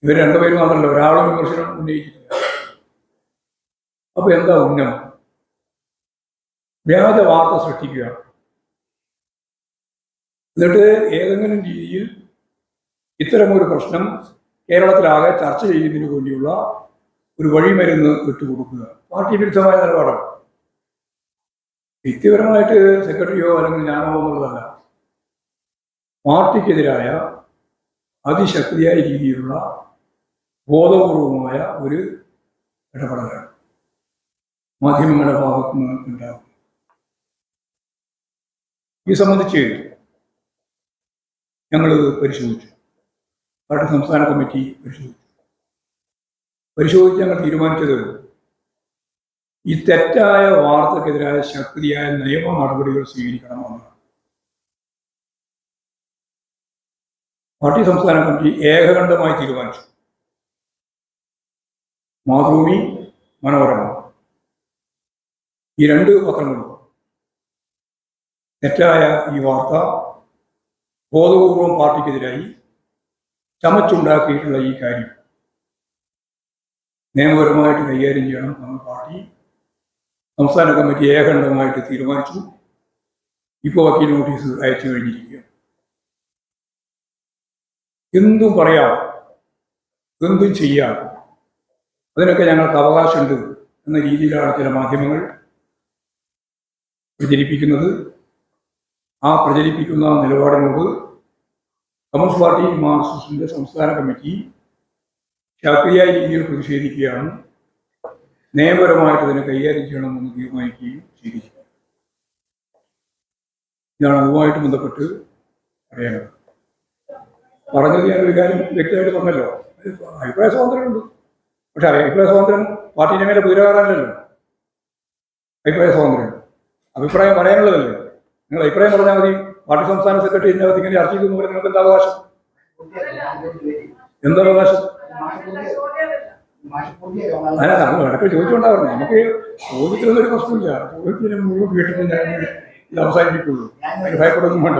ഇവർ രണ്ടുപേരും മാത്രമല്ല, ഒരാളും വിമർശനം ഉന്നയിച്ചിട്ടില്ല. അപ്പൊ എന്താ ഉന്നം? വ്യാജ വാർത്ത സൃഷ്ടിക്കുക, എന്നിട്ട് ഏതെങ്കിലും രീതിയിൽ ഇത്തരമൊരു പ്രശ്നം കേരളത്തിലാകെ ചർച്ച ചെയ്യുന്നതിന് വേണ്ടിയുള്ള ഒരു വഴിമരുന്ന് ഇട്ടുകൊടുക്കുക. പാർട്ടി വിരുദ്ധമായ നിലപാടാണ്. വ്യക്തിപരമായിട്ട് സെക്രട്ടറിയോ അല്ലെങ്കിൽ ഞാനോ എന്നുള്ളതല്ല, പാർട്ടിക്കെതിരായ അതിശക്തിയായ രീതിയിലുള്ള ബോധപൂർവമായ ഒരു ഇടപെടലാണ് മാധ്യമങ്ങളുടെ ഭാഗത്തു നിന്ന് ഉണ്ടാകുന്നത്. ഈ സംബന്ധിച്ച് ഞങ്ങൾ പരിശോധിച്ചു, പാർട്ടി സംസ്ഥാന കമ്മിറ്റി പരിശോധിച്ച് ഞങ്ങൾ തീരുമാനിച്ചത് ഈ തെറ്റായ വാർത്തക്കെതിരായ ശക്തിയായ നിയമ നടപടികൾ സ്വീകരിക്കണമെന്നാണ്. പാർട്ടി സംസ്ഥാന കമ്മിറ്റി ഏകകണ്ഠമായി തീരുമാനിച്ചു. മാതൃഭൂമി, മനോരമ ഈ രണ്ട് പത്രങ്ങളും തെറ്റായ ഈ വാർത്ത ബോധപൂർവം പാർട്ടിക്കെതിരായി ചമച്ചുണ്ടാക്കിയിട്ടുള്ള ഈ കാര്യം നിയമപരമായിട്ട് കൈകാര്യം ചെയ്യണം എന്ന് പാർട്ടി സംസ്ഥാന കമ്മിറ്റി ഏകകണ്ഠമായിട്ട് തീരുമാനിച്ചു. ഇപ്പോൾ വക്കീൽ നോട്ടീസ് അയച്ചു കഴിഞ്ഞിരിക്കുക. എന്തും പറയാം, എന്തും ചെയ്യാം, അതിനൊക്കെ ഞങ്ങൾക്ക് അവകാശമുണ്ട് എന്ന രീതിയിലാണ് ചില മാധ്യമങ്ങൾ പ്രചരിപ്പിക്കുന്നത്. ആ പ്രചരിപ്പിക്കുന്ന നിലപാടിനോട് കമ്മ്യൂണിസ്റ്റ് പാർട്ടി മാർക്സിസ്റ്റിന്റെ സംസ്ഥാന കമ്മിറ്റി ശാക്തിയായ രീതിയിൽ പ്രതിഷേധിക്കുകയാണ്. നിയമപരമായിട്ട് ഇതിനെ കൈകാര്യം ചെയ്യണമെന്ന് തീരുമാനിക്കുകയും ചെയ്തിരിക്കുക. ഇതാണ് അതുമായിട്ട് ബന്ധപ്പെട്ട് പറയാനുള്ളത്. പറഞ്ഞത് ഞാനൊരു കാര്യം വ്യക്തമായിട്ട് പറഞ്ഞല്ലോ. അഭിപ്രായ സ്വാതന്ത്ര്യമുണ്ട്. പക്ഷെ അഭിപ്രായ സ്വാതന്ത്ര്യം പാർട്ടിയുടെ മേലെ കുതിരകാരല്ലോ. അഭിപ്രായ സ്വാതന്ത്ര്യം അഭിപ്രായം പറയാനുള്ളതല്ലേ. നിങ്ങൾ അഭിപ്രായം പറഞ്ഞാൽ മതി. പാർട്ടി സംസ്ഥാന സെക്രട്ടറി ഇതിനകത്ത് ഇങ്ങനെ ചർച്ച ചെയ്തെന്ന് പറഞ്ഞാൽ നിങ്ങൾക്ക് എന്താ അവകാശം? എന്താ അവകാശം? അല്ല, നമ്മൾ ഇടയ്ക്ക് ചോദിച്ചുകൊണ്ടാവുന്നു. നമുക്ക് ചോദ്യത്തിലൊന്നും പ്രശ്നമില്ല. ചോദ്യത്തിന് മുഴുവൻ കേട്ടിട്ട് ഞാൻ ഇത് അവസാനിപ്പിക്കുള്ളൂ. അതിന് ഭയപ്പെടുകയൊന്നും വേണ്ട.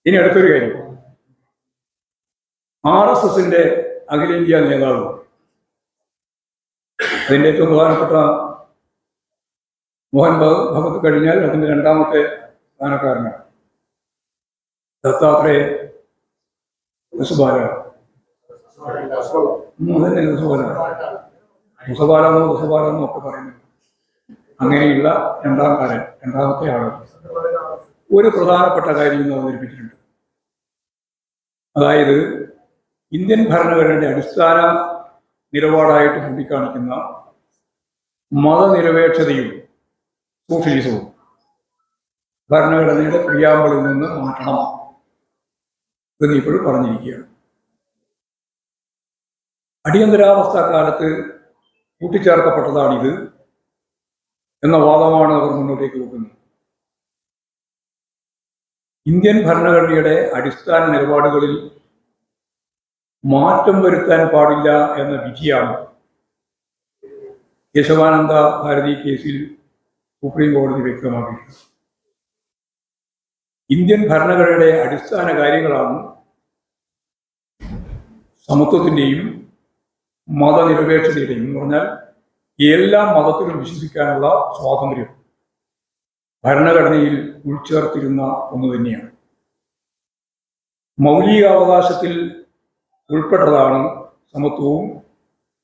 ഇനി അടുത്തൊരു കാര്യം, RSSന്റെ അഖിലേന്ത്യാ നേതാവ്, അതിൻ്റെ ഏറ്റവും പ്രധാനപ്പെട്ട മോഹൻ ഭഗവത് കഴിഞ്ഞാൽ അതിൻ്റെ രണ്ടാമത്തെ സ്ഥാനക്കാരനാണ് ദത്താത്രേയ ദസുബാല. അതന്നെ ദുസബാലെന്നോ ഒക്കെ പറയുന്നത്. അങ്ങനെയുള്ള രണ്ടാമത്തെ ആൾ ഒരു പ്രധാനപ്പെട്ട കാര്യം ഇന്ന് അവതരിപ്പിച്ചിട്ടുണ്ട്. അതായത് ഇന്ത്യൻ ഭരണഘടനയുടെ അടിസ്ഥാന നിലപാടായിട്ട് ചൂണ്ടിക്കാണിക്കുന്ന മതനിരപേക്ഷതയും സോഷ്യലിസവും ഭരണഘടനയുടെ പ്രിയാമ്പിളിൽ നിന്ന് മാറ്റണം എന്ന് ഇപ്പോഴും പറഞ്ഞിരിക്കുകയാണ്. അടിയന്തരാവസ്ഥ കാലത്ത് കൂട്ടിച്ചേർക്കപ്പെട്ടതാണിത് എന്ന വാദമാണ് അവർ മുന്നോട്ടേക്ക് വെക്കുന്നത്. ഇന്ത്യൻ ഭരണഘടനയുടെ അടിസ്ഥാന നിലപാടുകളിൽ മാറ്റം വരുത്താൻ പാടില്ല എന്ന വിധിയാണ് കേശവാനന്ദ ഭാരതി കേസിൽ സുപ്രീം കോടതി വ്യക്തമാക്കിയിട്ടുണ്ട്. ഇന്ത്യൻ ഭരണഘടനയുടെ അടിസ്ഥാന കാര്യങ്ങളാണ് സമത്വത്തിൻ്റെയും മതനിരപേക്ഷതയുടെയും എന്ന് പറഞ്ഞാൽ എല്ലാ മതത്തിലും വിശ്വസിക്കാനുള്ള സ്വാതന്ത്ര്യം ഭരണഘടനയിൽ ഉൾച്ചേർത്തിരുന്ന ഒന്ന് തന്നെയാണ്. മൗലികാവകാശത്തിൽ ഉൾപ്പെട്ടതാണ് സമത്വവും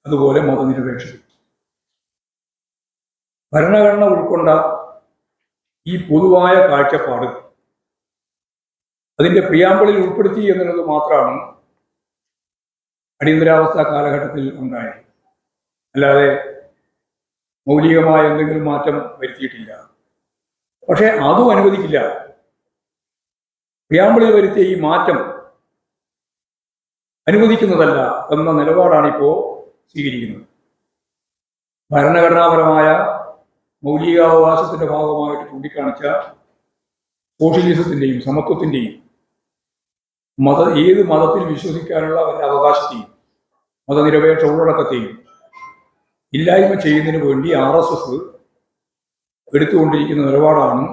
അതുപോലെ മതനിരപേക്ഷതയും. ഭരണഘടന ഉൾക്കൊണ്ട ഈ പൊതുവായ കാഴ്ചപ്പാട് അതിൻ്റെ പ്രിയാമ്പിളിൽ ഉൾപ്പെടുത്തി എന്നുള്ളത് മാത്രമാണ് അടിയന്തരാവസ്ഥ കാലഘട്ടത്തിൽ ഉണ്ടായത്. അല്ലാതെ മൗലികമായ എന്തെങ്കിലും മാറ്റം വരുത്തിയിട്ടില്ല. പക്ഷെ അതും അനുവദിക്കില്ല. പ്രിയാമ്പിളിൽ വരുത്തിയ ഈ മാറ്റം അനുവദിക്കുന്നതല്ല എന്ന നിലപാടാണ് ഇപ്പോൾ സ്വീകരിക്കുന്നത്. ഭരണഘടനാപരമായ മൗലികാവകാശത്തിന്റെ ഭാഗമായിട്ട് ചൂണ്ടിക്കാണിച്ച സോഷ്യലിസത്തിന്റെയും സമത്വത്തിന്റെയും ഏത് മതത്തിൽ വിശ്വസിക്കാനുള്ള അവരുടെ അവകാശത്തെയും മതനിരപേക്ഷ ഉള്ളടക്കത്തെയും ഇല്ലായ്മ ചെയ്യുന്നതിന് വേണ്ടി RSS എടുത്തുകൊണ്ടിരിക്കുന്ന നിലപാടാണ്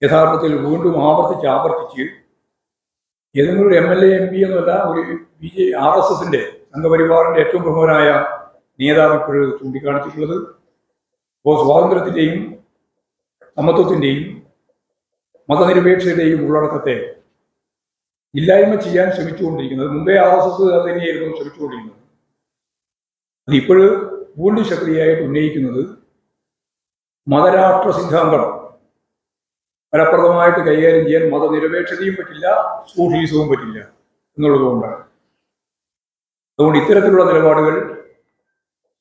യഥാർത്ഥത്തിൽ വീണ്ടും ആവർത്തിച്ച് ഏതെങ്കിലും ഒരു MLA MP എന്നല്ല, ഒരു RSSന്റെ സംഘപരിവാറിന്റെ ഏറ്റവും പ്രമുഖനായ നേതാവ് ഇപ്പോഴും ചൂണ്ടിക്കാണിച്ചിട്ടുള്ളത് ഇപ്പോൾ സ്വാതന്ത്ര്യത്തിന്റെയും സമത്വത്തിന്റെയും മതനിരപേക്ഷതയുടെയും ഉള്ളടക്കത്തെ ഇല്ലായ്മ ചെയ്യാൻ ശ്രമിച്ചുകൊണ്ടിരിക്കുന്നത്. മുമ്പേ RSS അത് തന്നെയായിരുന്നു ശ്രമിച്ചുകൊണ്ടിരിക്കുന്നത്. അതിപ്പോഴും വീണ്ടും ശക്തിയായിട്ട് ഉന്നയിക്കുന്നത് മതരാഷ്ട്ര സിദ്ധാന്തം ഫലപ്രദമായിട്ട് കൈകാര്യം ചെയ്യാൻ മതനിരപേക്ഷതയും പറ്റില്ല, സോഷ്യലിസവും പറ്റില്ല എന്നുള്ളതുകൊണ്ടാണ്. അതുകൊണ്ട് ഇത്തരത്തിലുള്ള നിലപാടുകൾ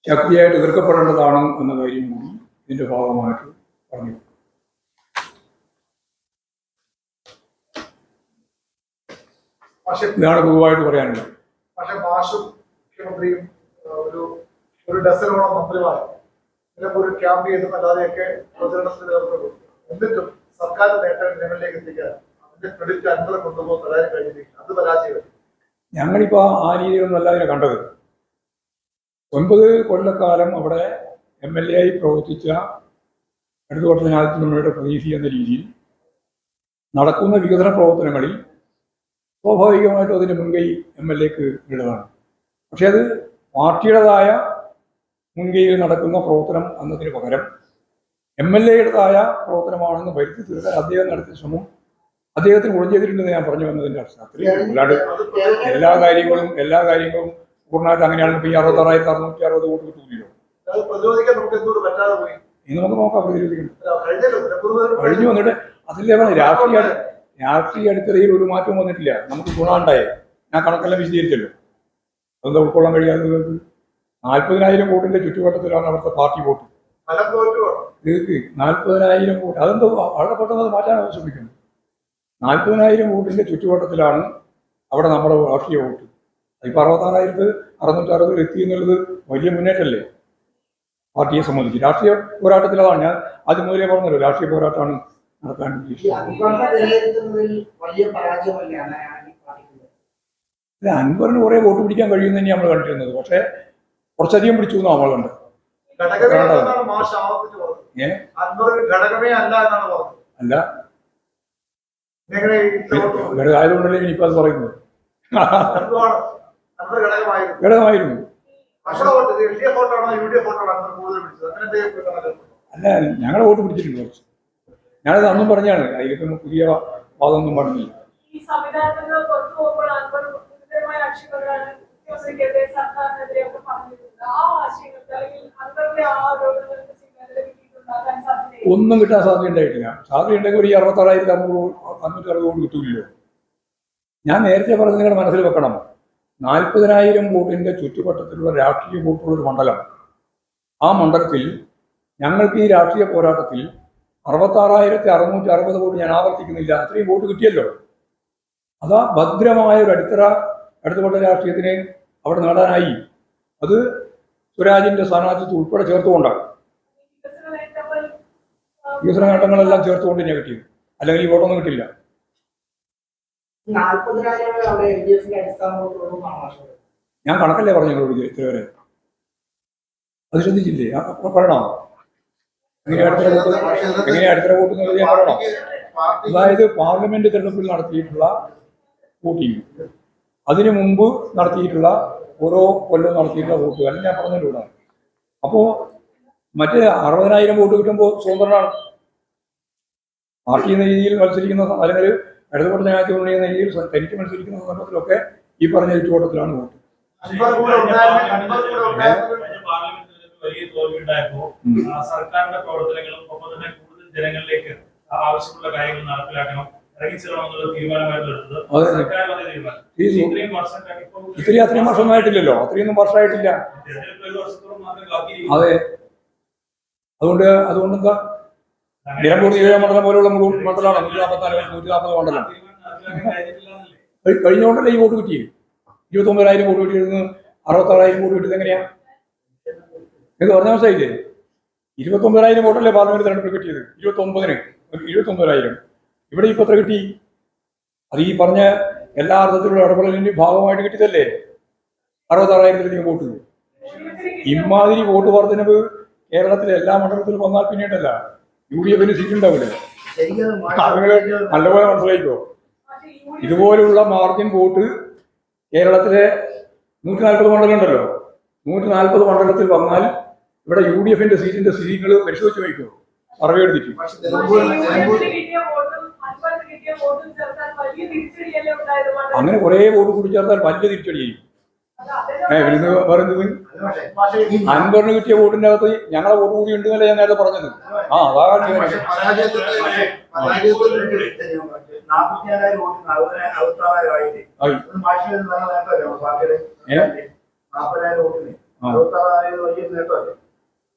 ശക്തിയായിട്ട് എതിർക്കപ്പെടേണ്ടതാണ് എന്ന കാര്യം കൂടി ഇതിന്റെ ഭാഗമായിട്ട് പറഞ്ഞു. ഇതാണ് പൊതുവായിട്ട് പറയാനുള്ളത്. പക്ഷെ മാഷും മുഖ്യമന്ത്രിയും ഒരു ഡസനോളം മന്ത്രിമാർ ഒരു ക്യാമ്പ് ചെയ്തും അല്ലാതെയൊക്കെ പ്രചരണത്തിന് ഏർപ്പെടും. എന്നിട്ടും സർക്കാർ നേട്ടം ജനങ്ങളിലേക്ക് എത്തിക്കാൻ അതിന്റെ ക്രെഡിറ്റ് അൻപത് കൊണ്ടുപോകാൻ തരാൻ കഴിഞ്ഞില്ല. അത് പരാജയം. ഞങ്ങളിപ്പോ ആ രീതിയിലൊന്നും അല്ല അതിനെ കണ്ടത്. 9 കൊല്ലക്കാലം അവിടെ MLA ആയി പ്രവർത്തിച്ച ഇടതുപക്ഷ ജനാധിപത്യ മുന്നണിയുടെ പ്രതീക്ഷ എന്ന രീതിയിൽ നടക്കുന്ന വികസന പ്രവർത്തനങ്ങളിൽ സ്വാഭാവികമായിട്ടും അതിന് മുൻകൈ MLAക്ക് ഉള്ളതാണ്. പക്ഷെ അത് പാർട്ടിയുടേതായ മുൻകൈയിൽ നടക്കുന്ന പ്രവർത്തനം എന്നതിന് പകരം MLAയുടേതായ പ്രവർത്തനമാണെന്ന് വരുത്തി തീർക്കാൻ അദ്ദേഹം നടത്തിയ ശ്രമം അദ്ദേഹത്തിന് ഗുണം ചെയ്തിട്ടുണ്ടെന്ന് ഞാൻ പറഞ്ഞു വന്നതിൻ്റെ അർത്ഥത്തിൽ. അല്ലാണ്ട് എല്ലാ കാര്യങ്ങളും പൂർണ്ണമായിട്ട് അങ്ങനെയാണെങ്കിൽ ഇപ്പോൾ ഈ 66,660 വോട്ട് കിട്ടൂല്ലോ. ഇനി നമുക്ക് നോക്കാം. പ്രതിരോധിക്കണം കഴിഞ്ഞു വന്നിട്ട് അതിലെ രാഷ്ട്രീയ അടിത്തറയിൽ ഒരു മാറ്റവും വന്നിട്ടില്ല. നമുക്ക് ഗുണമുണ്ടായേ ഞാൻ കണക്കെല്ലാം വിശദീകരിച്ചല്ലോ. അതെന്താ ഉൾക്കൊള്ളാൻ കഴിയാതെ 40,000 വോട്ടിന്റെ ചുറ്റുവട്ടത്തിലാണ് അവിടുത്തെ പാർട്ടി വോട്ട്. 40,000 വോട്ട് അതെന്തോ വളരെ പെട്ടെന്ന് അത് മാറ്റാൻ ശ്രമിക്കുന്നു. 40,000 വോട്ടിൻ്റെ ചുറ്റുവട്ടത്തിലാണ് അവിടെ നമ്മുടെ രാഷ്ട്രീയ വോട്ട്. ഇപ്പോൾ 66,660 എത്തി എന്നുള്ളത് വലിയ മുന്നേറ്റമല്ലേ പാർട്ടിയെ സംബന്ധിച്ച്. രാഷ്ട്രീയ പോരാട്ടത്തിൽ അതാണ് ഞാൻ ആദ്യം മുതലേ പറഞ്ഞല്ലോ, രാഷ്ട്രീയ പോരാട്ടമാണ് നടത്താൻ ഉദ്ദേശിച്ചത്. അൻവറിന് കുറേ വോട്ട് പിടിക്കാൻ കഴിയുമെന്ന് തന്നെ നമ്മൾ കണ്ടിരുന്നത്. പക്ഷേ കുറച്ചധികം പിടിച്ചു എന്നാണ് നമ്മൾ കണ്ടത്. അല്ല ആയതുകൊണ്ടല്ലേ ഇനിയിപ്പോൾ അത് പറയുന്നത്. ഘടകമായിരുന്നു. അല്ല, ഞങ്ങളുടെ വോട്ട് പിടിച്ചിട്ടുണ്ട് കുറച്ച്. ഞാനത് അന്നും പറഞ്ഞാണ്, അതിലേക്ക് പുതിയ വാദമൊന്നും പറഞ്ഞില്ല. ഒന്നും കിട്ടാൻ സാധ്യതയുണ്ടായിട്ടില്ല. സാധ്യതയുണ്ടെങ്കിൽ ഒരു 66,560 വോട്ട് കിട്ടൂല്ലോ. ഞാൻ നേരത്തെ പറഞ്ഞത് നിങ്ങളുടെ മനസ്സിൽ വെക്കണം. 40,000 വോട്ടിൻ്റെ ചുറ്റുവട്ടത്തിലുള്ള രാഷ്ട്രീയ വോട്ടുള്ളൊരു മണ്ഡലം. ആ മണ്ഡലത്തിൽ ഞങ്ങൾക്ക് ഈ രാഷ്ട്രീയ പോരാട്ടത്തിൽ 66,660 വോട്ട്, ഞാൻ ആവർത്തിക്കുന്നില്ല, അത്രയും വോട്ട് കിട്ടിയല്ലോ. അതാ ഭദ്രമായ ഒരു അടുത്തപ്പെട്ട രാഷ്ട്രീയത്തിന് അവിടെ നേടാനായി. അത് സ്വരാജിൻ്റെ സ്ഥാനാർത്ഥിത്വം ഉൾപ്പെടെ ചേർത്തുകൊണ്ടാണ്. വികസന നേട്ടങ്ങളെല്ലാം ചേർത്തുകൊണ്ട് തന്നെ കിട്ടിയത്. അല്ലെങ്കിൽ ഈ വോട്ടൊന്നും കിട്ടില്ല. ഞാൻ കണക്കല്ലേ പറഞ്ഞു നിങ്ങളോട് ഇത്രവരെ. അത് ശ്രദ്ധിച്ചില്ലേ? പറയണോ എങ്ങനെയാ അടുത്ത വോട്ട് എന്നുള്ളത് ഞാൻ പറയണോ? അതായത് പാർലമെന്റ് തെരഞ്ഞെടുപ്പിൽ നടത്തിയിട്ടുള്ള വോട്ടിങ്, അതിനു മുമ്പ് നടത്തിയിട്ടുള്ള ഓരോ കൊല്ലം നടത്തിയിട്ടുള്ള വോട്ടുകൾ ഞാൻ പറഞ്ഞിട്ടുണ്ട്. അപ്പോൾ മറ്റേ 60,000 വോട്ട് കിട്ടുമ്പോൾ സ്വതന്ത്രനാണ്. പാർട്ടി എന്ന രീതിയിൽ മത്സരിക്കുന്ന, അല്ലെങ്കിൽ ഇടതുപക്ഷ ജനാധിപത്യ എന്ന രീതിയിൽ തനിക്ക് മത്സരിക്കുന്ന സന്ദർഭത്തിലൊക്കെ ഈ പറഞ്ഞ ചുറ്റുവട്ടത്തിലാണ് വോട്ട്. വലിയ തോൽവിയുണ്ടായപ്പോ സർക്കാരിന്റെ പ്രവർത്തനങ്ങളും ഒപ്പം തന്നെ കൂടുതൽ ജനങ്ങളിലേക്ക് ആവശ്യമുള്ള കാര്യങ്ങൾ നടപ്പിലാക്കണം, ഇറങ്ങിച്ചെല്ലണമെന്നുള്ള തീരുമാനമായിരുന്നു എടുത്തത്. അത്രയും വർഷമായിട്ടില്ലല്ലോ, അത്രയൊന്നും വർഷമായിട്ടില്ല. അതെ, അതുകൊണ്ടെന്താ നിലമ്പൂർ നിയോജകമണ്ഡലം പോലുള്ള മണ്ഡലമാണ് 144 മണ്ഡലം. കഴിഞ്ഞുകൊണ്ടല്ലേ ഈ വോട്ട് കിട്ടിയത്. 29,000 വോട്ട് കിട്ടിയിരുന്ന് 66,000 വോട്ട് കിട്ടിയത് എങ്ങനെയാ? ഇത് പറഞ്ഞ മനസ്സിലായില്ലേ? 29,000 വോട്ടല്ലേ പാർലമെന്റ് തെരഞ്ഞെടുപ്പ് കിട്ടിയത്. 29,000. ഇവിടെ ഇപ്പോൾ എത്ര കിട്ടി? അത് ഈ പറഞ്ഞ എല്ലാ അർത്ഥത്തിലുള്ള ഇടപെടലിന്റെ ഭാഗമായിട്ട് കിട്ടിയതല്ലേ 66,000 വോട്ട്. ഇമാതിരി വോട്ട് വർധനവ് കേരളത്തിലെ എല്ലാ മണ്ഡലത്തിലും വന്നാൽ പിന്നീടല്ല UDF സീറ്റ് ഉണ്ടാവില്ല. നല്ലപോലെ മനസ്സിലായിക്കോ. ഇതുപോലുള്ള മാർജിൻ വോട്ട് കേരളത്തിലെ 140 മണ്ഡലം ഉണ്ടല്ലോ. 140 മണ്ഡലത്തിൽ വന്നാൽ ഇവിടെ UDF സീറ്റിന്റെ സ്ഥിതികൾ പരിശോധിച്ച് വയ്ക്കുമോ? സർവേ എടുത്തിട്ട് അങ്ങനെ കുറെ വോട്ട് കൂടി ചേർത്താൽ വലിയ തിരിച്ചടിയായിരിക്കും. പറയുന്നത് അൻവറിന് കിട്ടിയ വോട്ടിന്റെ അകത്ത് ഞങ്ങളെ വോട്ട് കൂടി ഉണ്ടെന്നല്ലേ ഞാൻ നേരത്തെ പറഞ്ഞത്. അതാണ്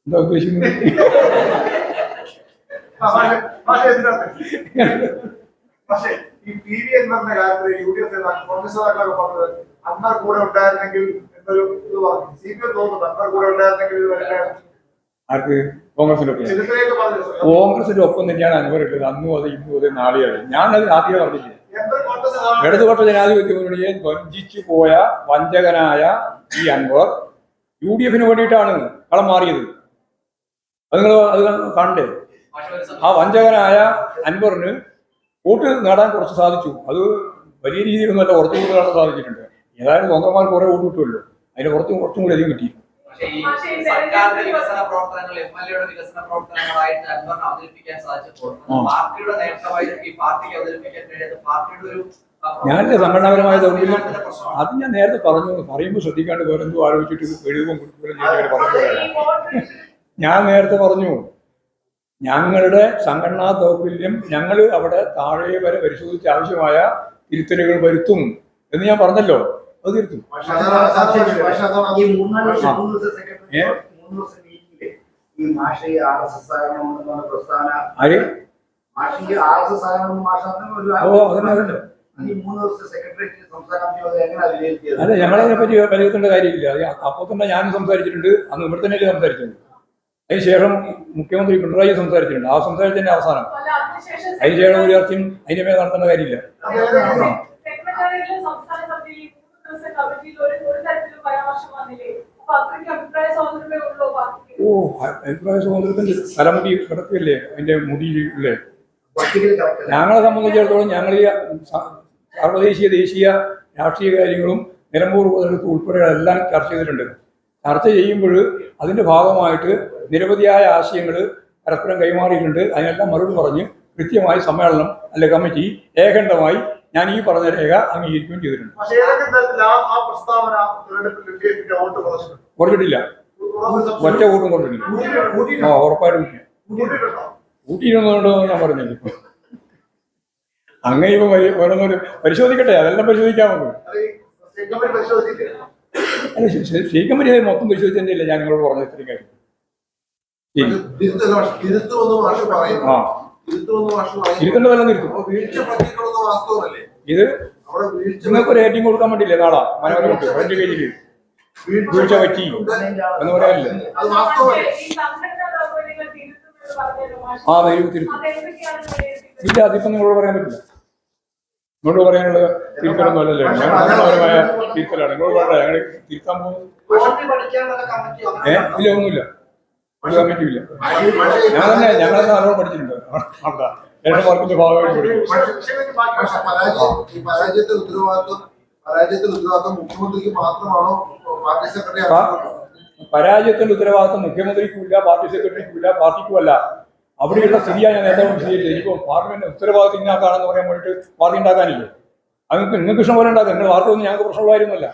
എന്താ ഉദ്ദേശിക്കുന്നത്? പക്ഷേ ഈ PV എന്ന് പറഞ്ഞ കാര്യത്തിൽ UDF കോൺഗ്രസ് നേതാക്കളൊക്കെ പറഞ്ഞത് അന്മാർ കൂടെ ഉണ്ടായിരുന്നെങ്കിൽ എന്നൊരു ഇത് പറഞ്ഞു. CPM തോന്നുന്നു അന്മാർ കൂടെ ഉണ്ടായിരുന്നെങ്കിൽ ആർക്ക്? കോൺഗ്രസിന്റെ ഒപ്പം തന്നെയാണ് അൻവർ ഉള്ളത്. അന്നും അത് ഇന്നും അത് നാളെയാണ്. ഞാനത് ആദ്യമേ പറഞ്ഞില്ലേ, ഇടതുപക്ഷ ജനാധിപത്യ മുന്നണിയെ വഞ്ചിച്ചു പോയ വഞ്ചകനായ ഈ അൻവർ UDF വേണ്ടിയിട്ടാണ് കളം മാറിയത്. അത് കാണണ്ടേ? ആ വഞ്ചകനായ അൻവറിന് വോട്ട് നേടാൻ കുറച്ച് സാധിച്ചു. അത് വലിയ രീതിയിലൊന്നുമല്ല, കുറച്ച് വോട്ട് നേടാൻ സാധിച്ചിട്ടുണ്ട്. ഏതായാലും സ്വന്തന്മാർക്ക് കുറെ വോട്ട് കിട്ടുമല്ലോ, അതിന് കുറച്ചും കൂടി അധികം കിട്ടി. സർക്കാരിന്റെ വികസന പ്രവർത്തനങ്ങൾ MLA-യുടെ വികസന പ്രവർത്തനങ്ങളായിട്ട് അൻവറിന് അവതരിപ്പിക്കാൻ സാധിച്ചപ്പോൾ പാർട്ടിയുടെ നേട്ടമായിട്ട് ഈ പാർട്ടിക്ക് അവതരിപ്പിക്കാൻ കഴിയാത്ത പാർട്ടിയുടെ ഒരു ഞാനില്ല സംഘടനാപരമായ ദൗർബല്യം. അത് ഞാൻ നേരത്തെ പറയുമ്പോൾ ശ്രദ്ധിക്കാണ്ട് വേറെ എന്തോ ആലോചിച്ചിട്ട് എഴുതുമ്പോൾ പറഞ്ഞു. ഞാൻ നേരത്തെ പറഞ്ഞു, ഞങ്ങളുടെ സംഘടനാ ദൗർബല്യം ഞങ്ങൾ അവിടെ താഴെ വരെ പരിശോധിച്ച് ആവശ്യമായ തിരുത്തലുകൾ വരുത്തും എന്ന് ഞാൻ പറഞ്ഞല്ലോ. അത് തിരുത്തും. മാഷിക്ക് RSS ആണെന്ന് മാഷാണ് ഒരു ഓ അതന്നെ അതന്നെ. ഈ 3 ദിവസത്തെ സെക്രട്ടേറിയറ്റ് സംസ്ഥാന കമ്മിറ്റി എങ്ങനെയാണ് വിലയിരുത്തിയത്? അല്ല ഞങ്ങളതിനെ പറ്റി വിലയിരുത്തേണ്ട കാര്യമില്ല. അപ്പോൾ തന്നെ ഞാനും സംസാരിച്ചിട്ടുണ്ട്, അന്ന് ഇവിടെ തന്നെയല്ലേ സംസാരിച്ചത്. അതിന് ശേഷം മുഖ്യമന്ത്രി പിണറായി സംസാരിച്ചിട്ടുണ്ട്, ആ സംസാരിച്ചതിന്റെ അവസാനം. അതിന് ശേഷം ഒരു ചർച്ചയും അതിന്റെ മേലെ നടത്തേണ്ട കാര്യമില്ല. ഓ അഭിപ്രായ സ്വാതന്ത്ര്യത്തിന്റെ തലമുടി കിടക്കില്ലേ അതിന്റെ മുടിയില്ലേ. ഞങ്ങളെ സംബന്ധിച്ചിടത്തോളം ഞങ്ങൾ ഈ സർവ്വദേശീയ ദേശീയ രാഷ്ട്രീയ കാര്യങ്ങളും നിലമ്പൂർ ഉപതെരഞ്ഞെടുപ്പ് ഉൾപ്പെടെ എല്ലാം ചർച്ച ചെയ്തിട്ടുണ്ട്. ചർച്ച ചെയ്യുമ്പോൾ അതിന്റെ ഭാഗമായിട്ട് നിരവധിയായ ആശയങ്ങൾ പരസ്പരം കൈമാറിയിട്ടുണ്ട്. അതിനെല്ലാം മറുപടി പറഞ്ഞ് കൃത്യമായി സമ്മേളനം അല്ലെ കമ്മിറ്റി ഏകണ്ഠമായി ഞാൻ ഈ പറഞ്ഞ രേഖ അംഗീകരിക്കുകയും ചെയ്തിട്ടുണ്ട്. കുറച്ചിട്ടില്ല, ഒറ്റ വോട്ടും കുറച്ചിട്ടില്ല. ആ ഉറപ്പായിട്ടും കൂട്ടിയിരുന്നതുകൊണ്ടോ ഞാൻ പറഞ്ഞില്ല. അങ്ങനെ ഇപ്പൊ ഓരോന്നൊരു പരിശോധിക്കട്ടെ, അതെല്ലാം പരിശോധിക്കാൻ നമുക്ക്. അല്ല സ്റ്റേറ്റ് കമ്മിറ്റി മൊത്തം പരിശോധിച്ചതിന്റെ ഇല്ല ഞാൻ നിങ്ങളോട് പറഞ്ഞ ഇത്രയും കാര്യം. ഇരുത്തേണ്ടതെല്ലാം നിർത്തും. ഇത് നിങ്ങൾക്ക് ഒരു റേറ്റിംഗ് കൊടുക്കാൻ വേണ്ടിയില്ലേ നാളെ മനോരമ ഫ്രണ്ട് പേജിൽ വീഴ്ച പറ്റി എന്ന് പറയാനില്ല. ആ തിരുത്തും. ഇല്ല അതിപ്പം നിങ്ങളോട് പറയാൻ പറ്റില്ല. നിങ്ങളോട് പറയാനുള്ള തിരുത്തലൊന്നും അല്ലല്ലോ. ഞങ്ങൾ മനോഹരമായ തിരുത്തലാണ്. നിങ്ങളോട് പറഞ്ഞ ഞങ്ങൾ തിരുത്താൻ പോകുന്നത്. ഇല്ല ഒന്നുമില്ല, ഒരു കമ്മിറ്റിയും ഇല്ല. ഞങ്ങളെല്ലാം നല്ലോണം പഠിച്ചിട്ടുണ്ട്. രണ്ട് മാർക്കിന്റെ ഭാഗമായിട്ട് പരാജയത്തിന്റെ ഉത്തരവാദിത്വം മുഖ്യമന്ത്രിക്കുമില്ല, പാർട്ടി സെക്രട്ടറിക്കുമില്ല, പാർട്ടിക്കുമല്ല. അവിടെയുള്ള സ്ഥിതിയാണ് ഞാൻ നേരത്തെ വിശദീകരിച്ചത്. ഇപ്പോൾ പാർട്ടിന്റെ ഉത്തരവാദിത്വം ഇന്നാക്കാണെന്ന് പറയാൻ വേണ്ടിയിട്ട് പാർട്ടി ഉണ്ടാക്കാനില്ലേ? അത് നിങ്ങൾക്ക് ഇഷ്ടം പോലെ ഉണ്ടാക്കാം. നിങ്ങൾ വാർത്ത ഒന്നും ഞങ്ങൾക്ക് പ്രശ്നമുള്ള കാര്യമൊന്നുമല്ല.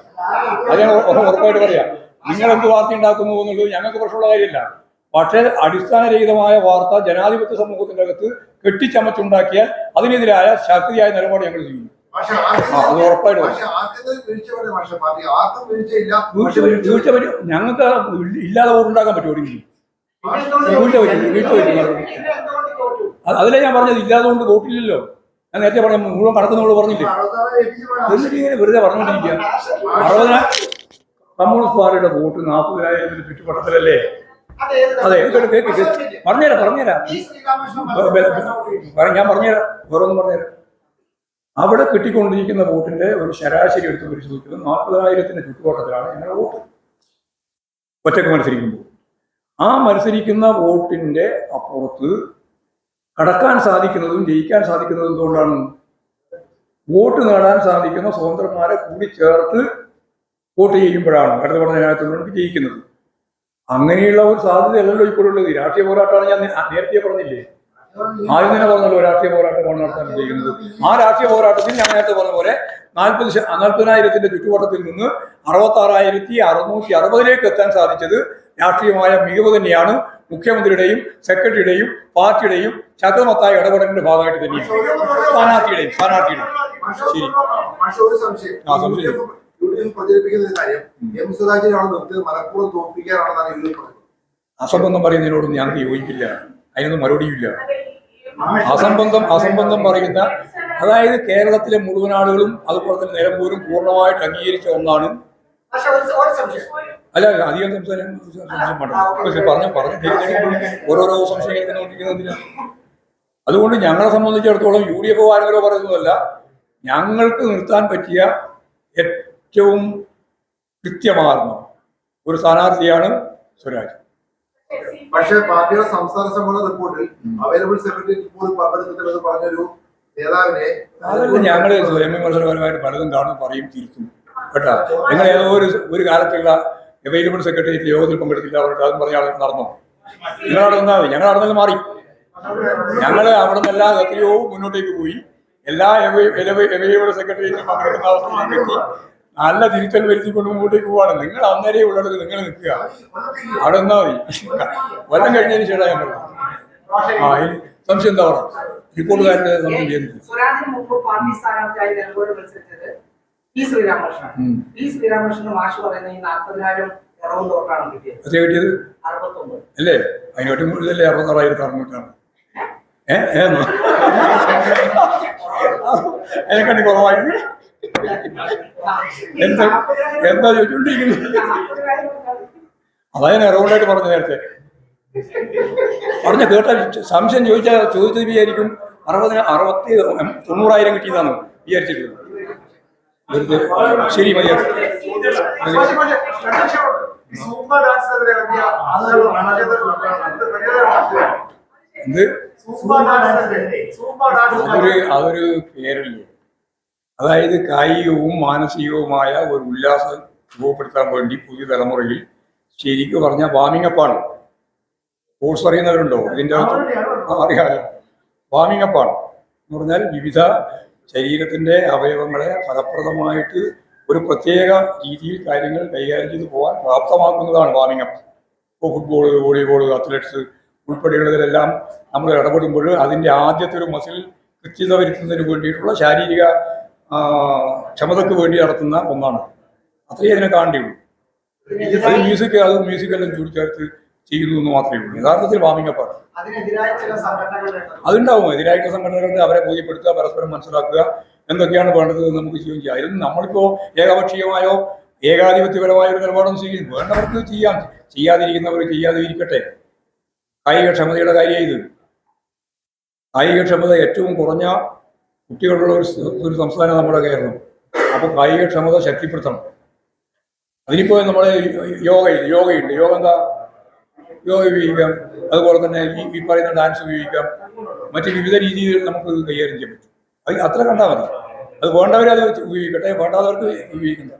അത് ഞാൻ ഉറപ്പായിട്ട് പറയാം. നിങ്ങൾ എന്ത് വാർത്ത ഉണ്ടാക്കുന്നു എന്നുള്ളത് ഞങ്ങൾക്ക് പ്രശ്നമുള്ള കാര്യമില്ല. പക്ഷേ അടിസ്ഥാനരഹിതമായ വാർത്ത ജനാധിപത്യ സമൂഹത്തിന്റെ അകത്ത് കെട്ടിച്ചമച്ചുണ്ടാക്കിയാൽ അതിനെതിരായ ശക്തിയായ നിലപാട് ഞങ്ങൾ ചെയ്യും. അത് ഉറപ്പായിട്ട് വീഴ്ച പറ്റും. ഞങ്ങൾക്ക് ഇല്ലാതെ വോട്ടുണ്ടാക്കാൻ പറ്റും. ഒരിക്കലും വീഴ്ച പറ്റും. അതിലെ ഞാൻ പറഞ്ഞത് ഇല്ലാതെ കൊണ്ട് വോട്ടില്ലല്ലോ. ഞാൻ നേരത്തെ പറഞ്ഞ മുഴുവൻ കണക്കുന്നോട് പറഞ്ഞില്ലേ. എന്നിട്ട് ഇങ്ങനെ വെറുതെ പറഞ്ഞുകൊണ്ടിരിക്കുക. 60,000 കമ്മ്യൂണിസ്റ്റ് പാർട്ടിയുടെ വോട്ട് 40,000 ചുറ്റുവട്ടത്തിലല്ലേ? അതെ പറഞ്ഞുതരാം ഞാൻ പറഞ്ഞുതരാം. ഓരോന്നും പറഞ്ഞുതരാം. അവിടെ കിട്ടിക്കൊണ്ടിരിക്കുന്ന വോട്ടിന്റെ ഒരു ശരാശരി എടുത്ത് പരിശോധിക്കുന്നത് 40,000 ചുറ്റുവട്ടത്തിലാണ് ഞങ്ങളുടെ വോട്ട് ഒറ്റക്ക് മത്സരിക്കുമ്പോൾ. ആ മത്സരിക്കുന്ന വോട്ടിന്റെ അപ്പുറത്ത് കടക്കാൻ സാധിക്കുന്നതും ജയിക്കാൻ സാധിക്കുന്നതും എന്തുകൊണ്ടാണ്? വോട്ട് നേടാൻ സാധിക്കുന്ന സ്വതന്ത്രന്മാരെ കൂടി ചേർത്ത് വോട്ട് ചെയ്യുമ്പോഴാണ് അടുത്ത പറഞ്ഞ ജനാധിപത്യത്തിലൂടെ ജയിക്കുന്നത്. അങ്ങനെയുള്ള ഒരു സാധ്യതയല്ലല്ലോ ഇപ്പോഴുള്ളത്. രാഷ്ട്രീയ പോരാട്ടമാണ് ഞാൻ നേരത്തെ പറഞ്ഞില്ലേ. ആദ്യം തന്നെ പറഞ്ഞല്ലോ രാഷ്ട്രീയ പോരാട്ടമാണ് നടത്താൻ ചെയ്യുന്നത്. ആ രാഷ്ട്രീയ പോരാട്ടത്തിൽ ഞാൻ നേരത്തെ പറഞ്ഞ പോലെ 40,000 ചുറ്റുവട്ടത്തിൽ നിന്ന് 66,660 എത്താൻ സാധിച്ചത് രാഷ്ട്രീയമായ മികവ് തന്നെയാണ്. മുഖ്യമന്ത്രിയുടെയും സെക്രട്ടറിയുടെയും പാർട്ടിയുടെയും ശക്തമത്തായ ഇടപെടലിന്റെ ഭാഗമായിട്ട് തന്നെയാണ്. സ്ഥാനാർത്ഥിയുടെയും ശരി. അസംബന്ധം പറയുന്നതിനോടൊന്നും ഞങ്ങൾക്ക് യോജിക്കില്ല. അതിനൊന്നും മറുപടിയില്ല. അസംബന്ധം പറയുന്ന, അതായത് കേരളത്തിലെ മുഴുവൻ ആളുകളും അതുപോലെ തന്നെ നിലമ്പൂരും പൂർണ്ണമായിട്ട് അംഗീകരിച്ച ഒന്നാണ്. അല്ല അധികം ഓരോരോ സംശയം കേൾക്കുന്നുകൊണ്ടിരിക്കുന്നതിനാണ്. അതുകൊണ്ട് ഞങ്ങളെ സംബന്ധിച്ചിടത്തോളം UDF ആരെങ്കിലോ പറയുന്നതല്ല, ഞങ്ങൾക്ക് നിർത്താൻ പറ്റിയ ഏറ്റവും കൃത്യമാർന്ന ഒരു സ്ഥാനാർത്ഥിയാണ് സ്വരാജ്. പക്ഷേ പാർട്ടിയുടെ സംസ്ഥാന സമ്മേളന റിപ്പോർട്ടിൽ അവൈലബിൾ സെക്രട്ടറി പോലും പങ്കെടുത്തില്ലെന്ന് പറഞ്ഞൊരു നേതാവിനെ അതല്ല ഞങ്ങൾ സ്വയം വിമർശനപരമായിട്ട് പലതും കാണും, പറയും, തിരിച്ചും കേട്ടാ. നിങ്ങൾ ഏതോ ഒരു കാലത്തുള്ള അവൈലബിൾ സെക്രട്ടേറിയറ്റ് യോഗത്തിൽ പങ്കെടുത്തില്ല പറഞ്ഞിട്ട് അതും പറഞ്ഞ ആളുകൾ നടന്നോ? നിങ്ങൾ അവിടെ നിന്നാൽ മതി. ഞങ്ങൾ അവിടെ നിന്ന് മാറി. ഞങ്ങൾ അവിടെ നിന്നെല്ലാം എത്രയോ മുന്നോട്ടേക്ക് പോയി. എല്ലാ അവൈലബിൾ സെക്രട്ടേറിയറ്റിലും പങ്കെടുക്കുന്ന അവസ്ഥയിലേക്ക് എത്തി. നല്ല തിരുത്തൽ വരുത്തിക്കൊണ്ട് മുമ്പോട്ടേക്ക് പോവാണ്. നിങ്ങൾ അന്നേരെ ഉള്ളത് നിങ്ങൾ നിൽക്കുക, അവിടെ നിന്നാൽ മതി. വല്ലം കഴിഞ്ഞതിന് ശേഷം ഞാൻ പറഞ്ഞു. സംശയം എന്താ പറയുക? റിപ്പോർട്ടുകാരുടെ സംശയം ചെയ്യുന്നില്ല. സ്വരാജിന് മുമ്പ് പാർട്ടി സ്ഥാനാർത്ഥിയായി നിലമ്പൂരിൽ മത്സരിച്ചത് ശ്രീരാമകൃഷ്ണൻ. ശ്രീരാമകൃഷ്ണൻ മാഷ് പറയുന്ന ഈ 40,000 കുറവ് തോട്ടാണ് കിട്ടിയത്. കിട്ടിയത് 69 അല്ലേ? അതിനൊട്ടും കൂടുതലല്ലേ? 66,600. അതിനെക്കണ്ടി കുറവായിരുന്നു. എന്താ ചോദിച്ചുകൊണ്ടിരിക്കുന്നത്? അതാ ഞാൻ റൗണ്ടായിട്ട് പറഞ്ഞു നേരത്തെ. കേട്ടാൽ സംശയം ചോദിച്ചത് വിചാരിക്കും 90,000 കിട്ടിയതാണ് വിചാരിച്ചിട്ടുള്ളത്. വെറുതെ ശരി മതി. സൂപ്പർ ഡാൻസിനെതിരെ വലിയ എന്ത് സൂപ്പർ ഡാൻസ് അതൊരു പേരല്ലേ. അതായത് കായികവും മാനസികവുമായ ഒരു ഉല്ലാസം രൂപപ്പെടുത്താൻ വേണ്ടി പുതിയ തലമുറയിൽ ശരിക്കും പറഞ്ഞാൽ വാമിംഗ് അപ്പാണ്. സ്പോർട്സ് അറിയുന്നവരുണ്ടോ ഇതിൻ്റെ അകത്ത്? അറിയാമല്ലോ. വാമിംഗ് അപ്പാണ് എന്ന് പറഞ്ഞാൽ വിവിധ ശരീരത്തിൻ്റെ അവയവങ്ങളെ ഫലപ്രദമായിട്ട് ഒരു പ്രത്യേക രീതിയിൽ കാര്യങ്ങൾ കൈകാര്യം ചെയ്ത് പോകാൻ പ്രാപ്തമാക്കുന്നതാണ് വാമിംഗ് അപ്പ്. ഇപ്പോൾ ഫുട്ബോൾ, വോളിബോൾ, അത്ലറ്റ്സ് ഉൾപ്പെടെയുള്ളതിലെല്ലാം നമ്മൾ ഇടപെടുമ്പോൾ അതിൻ്റെ ആദ്യത്തെ ഒരു മസിൽ കൃത്യത വരുത്തുന്നതിന് വേണ്ടിയിട്ടുള്ള ശാരീരിക ക്ഷമതയ്ക്ക് വേണ്ടി നടത്തുന്ന ഒന്നാണ്. അത്രയേ അതിനെ കാണേണ്ടിയുള്ളൂ. അത് മ്യൂസിക്കെല്ലാം ചേർത്ത് ചെയ്യുന്നു എന്ന് മാത്രമേ ഉള്ളൂ. യഥാർത്ഥത്തിൽ വാമിംഗ് അപ്പാണ്. അതുണ്ടാവും. എതിരായിട്ടുള്ള സംഘടനകളുടെ അവരെ ബോധ്യപ്പെടുത്തുക, പരസ്പരം മനസ്സിലാക്കുക, എന്തൊക്കെയാണ് വേണ്ടത് എന്ന് നമുക്ക് ചെയ്യുകയും ചെയ്യാം. അതിൽ നമ്മളിപ്പോൾ ഏകപക്ഷീയമായോ ഏകാധിപത്യപരമായ ഒരു നിലപാടൊന്നും ചെയ്യുന്നു. വേണ്ടവർക്ക് ചെയ്യാം, ചെയ്യാതിരിക്കുന്നവർ ചെയ്യാതിരിക്കട്ടെ. കായികക്ഷമതയുടെ കാര്യം ഇത്. കായികക്ഷമത ഏറ്റവും കുറഞ്ഞ കുട്ടികളുള്ള ഒരു സംസ്ഥാനം നമ്മുടെ കേരളം. അപ്പോൾ കായികക്ഷമത ശക്തിപ്പെടുത്തണം. അതിനിപ്പോൾ നമ്മളെ യോഗയുണ്ട്. യോഗ എന്താ? യോഗ ഉപയോഗിക്കാം. അതുപോലെ തന്നെ ഈ പറയുന്ന ഡാൻസ് ഉപയോഗിക്കാം. മറ്റ് വിവിധ രീതിയിൽ നമുക്ക് കൈകാര്യം ചെയ്യാൻ പറ്റും. അത് അത്ര കണ്ടാൽ മതി. അത് വേണ്ടവരെ അത് ഉപയോഗിക്കട്ടെ, വേണ്ടാത്തവർക്ക് ഉപയോഗിക്കണ്ട.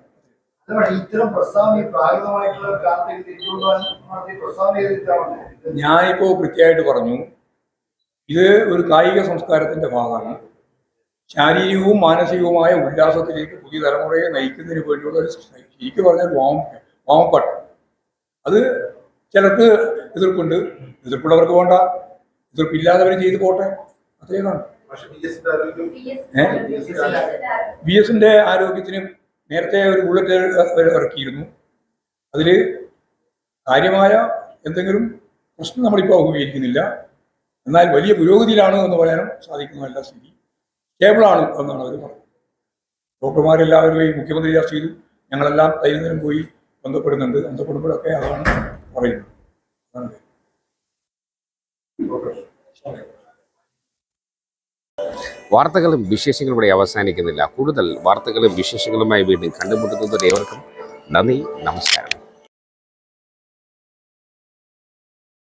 ഞാനിപ്പോൾ കൃത്യമായിട്ട് പറഞ്ഞു, ഇത് ഒരു കായിക സംസ്കാരത്തിന്റെ ഭാഗമാണ്. ശാരീരികവും മാനസികവുമായ ഉല്ലാസത്തിലേക്ക് പുതിയ തലമുറയെ നയിക്കുന്നതിന് വേണ്ടിയുള്ള ഒരു ശരിക്കും പറഞ്ഞാൽ വാമപ്പാട്ട്. അത് ചിലർക്ക് എതിർപ്പുണ്ട്. എതിർപ്പുള്ളവർക്ക് വേണ്ട, എതിർപ്പില്ലാത്തവർ ചെയ്ത് പോട്ടെ, അത്രയാണ്. BS-ന്റെ ആരോഗ്യത്തിന് നേരത്തെ ഒരു ബുള്ളറ്റ് ഇറക്കിയിരുന്നു. അതിൽ കാര്യമായ എന്തെങ്കിലും പ്രശ്നം നമ്മളിപ്പോൾ അഭിമുഖീകരിക്കുന്നില്ല. എന്നാൽ വലിയ പുരോഗതിയിലാണ് എന്ന് പറയാനും സാധിക്കുന്നതല്ല. സ്ഥിതി സ്റ്റേബിളാണ് എന്നാണ് അവർ പറഞ്ഞത്. ഡോക്ടർമാരെല്ലാവരുമായി മുഖ്യമന്ത്രി ചർച്ച ചെയ്തു. ഞങ്ങളെല്ലാം ദൈനംദിനം പോയി ബന്ധപ്പെടുമ്പോഴൊക്കെ അതാണ് പറയുന്നത്. വാർത്തകളും വിശേഷങ്ങളും ഇവിടെ അവസാനിക്കുന്നില്ല. കൂടുതൽ വാർത്തകളും വിശേഷങ്ങളുമായി വീണ്ടും കണ്ടുമുട്ടുന്നതിന് ഏവർക്കും നന്ദി, നമസ്കാരം.